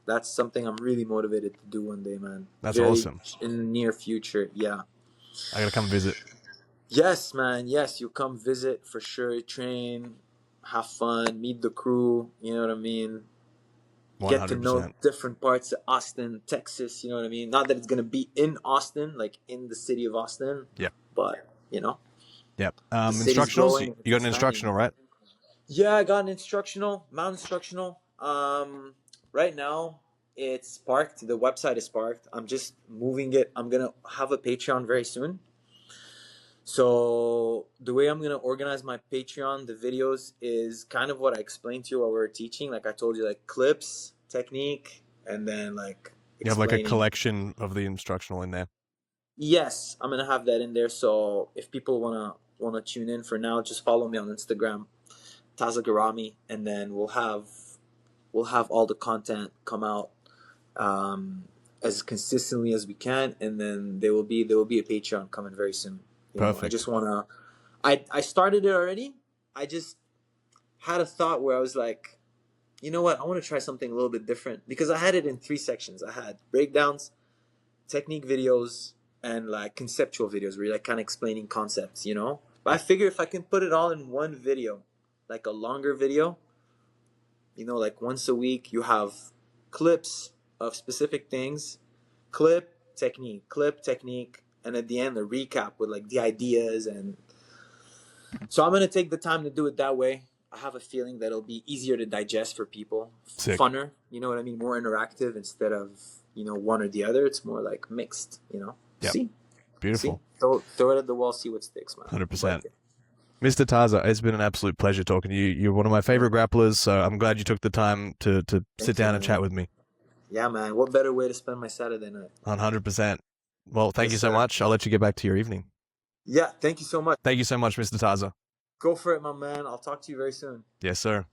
That's something I'm really motivated to do one day, man.
That's awesome.
In the near future, yeah.
I gotta come visit.
Yes, man. Yes, you come visit for sure. Train, have fun, meet the crew. You know what I mean?
100%.
Get to know different parts of Austin, Texas. You know what I mean? Not that it's gonna be in Austin, like in the city of Austin.
Yep.
But you know.
Yep.
city's
Instructionals.
growing,
You got an
it's
instructional, right?
Yeah, I got an instructional, Mount Instructional. Right now it's parked. The website is parked. I'm just moving it. I'm gonna have a Patreon very soon. So the way I'm gonna organize my Patreon, the videos, is kind of what I explained to you while we were teaching. Like I told you, like clips, technique, and then like
You have like a collection of the instructional in there.
Yes, I'm gonna have that in there. So if people wanna tune in for now, just follow me on Instagram, Taza Garami, and then we'll have all the content come out as consistently as we can, and then there will be a Patreon coming very soon.
Perfect.
I just wanna, I started it already. I just had a thought where I was like, you know what, I want to try something a little bit different, because I had it in 3 sections. I had breakdowns, technique videos, and like conceptual videos where you're like kind of explaining concepts, you know. But I figure if I can put it all in one video, like a longer video, you know, like once a week, you have clips of specific things, clip, technique, and at the end, a recap with like the ideas. And so I'm going to take the time to do it that way. I have a feeling that it'll be easier to digest for people.
Sick.
Funner, you know what I mean? More interactive instead of, you know, one or the other. It's more like mixed, you know?
Yep.
See?
Beautiful.
See? Throw it at the wall, see what sticks, man.
100%. Mr. Taza, it's been an absolute pleasure talking to you. You're one of my favorite grapplers, so I'm glad you took the time to sit down and chat with me.
Yeah, man. What better way to spend my Saturday night?
100%. Well, thank you so much. I'll let you get back to your evening.
Yeah, thank you so much.
Thank you so much, Mr. Taza.
Go for it, my man. I'll talk to you very soon.
Yes, sir.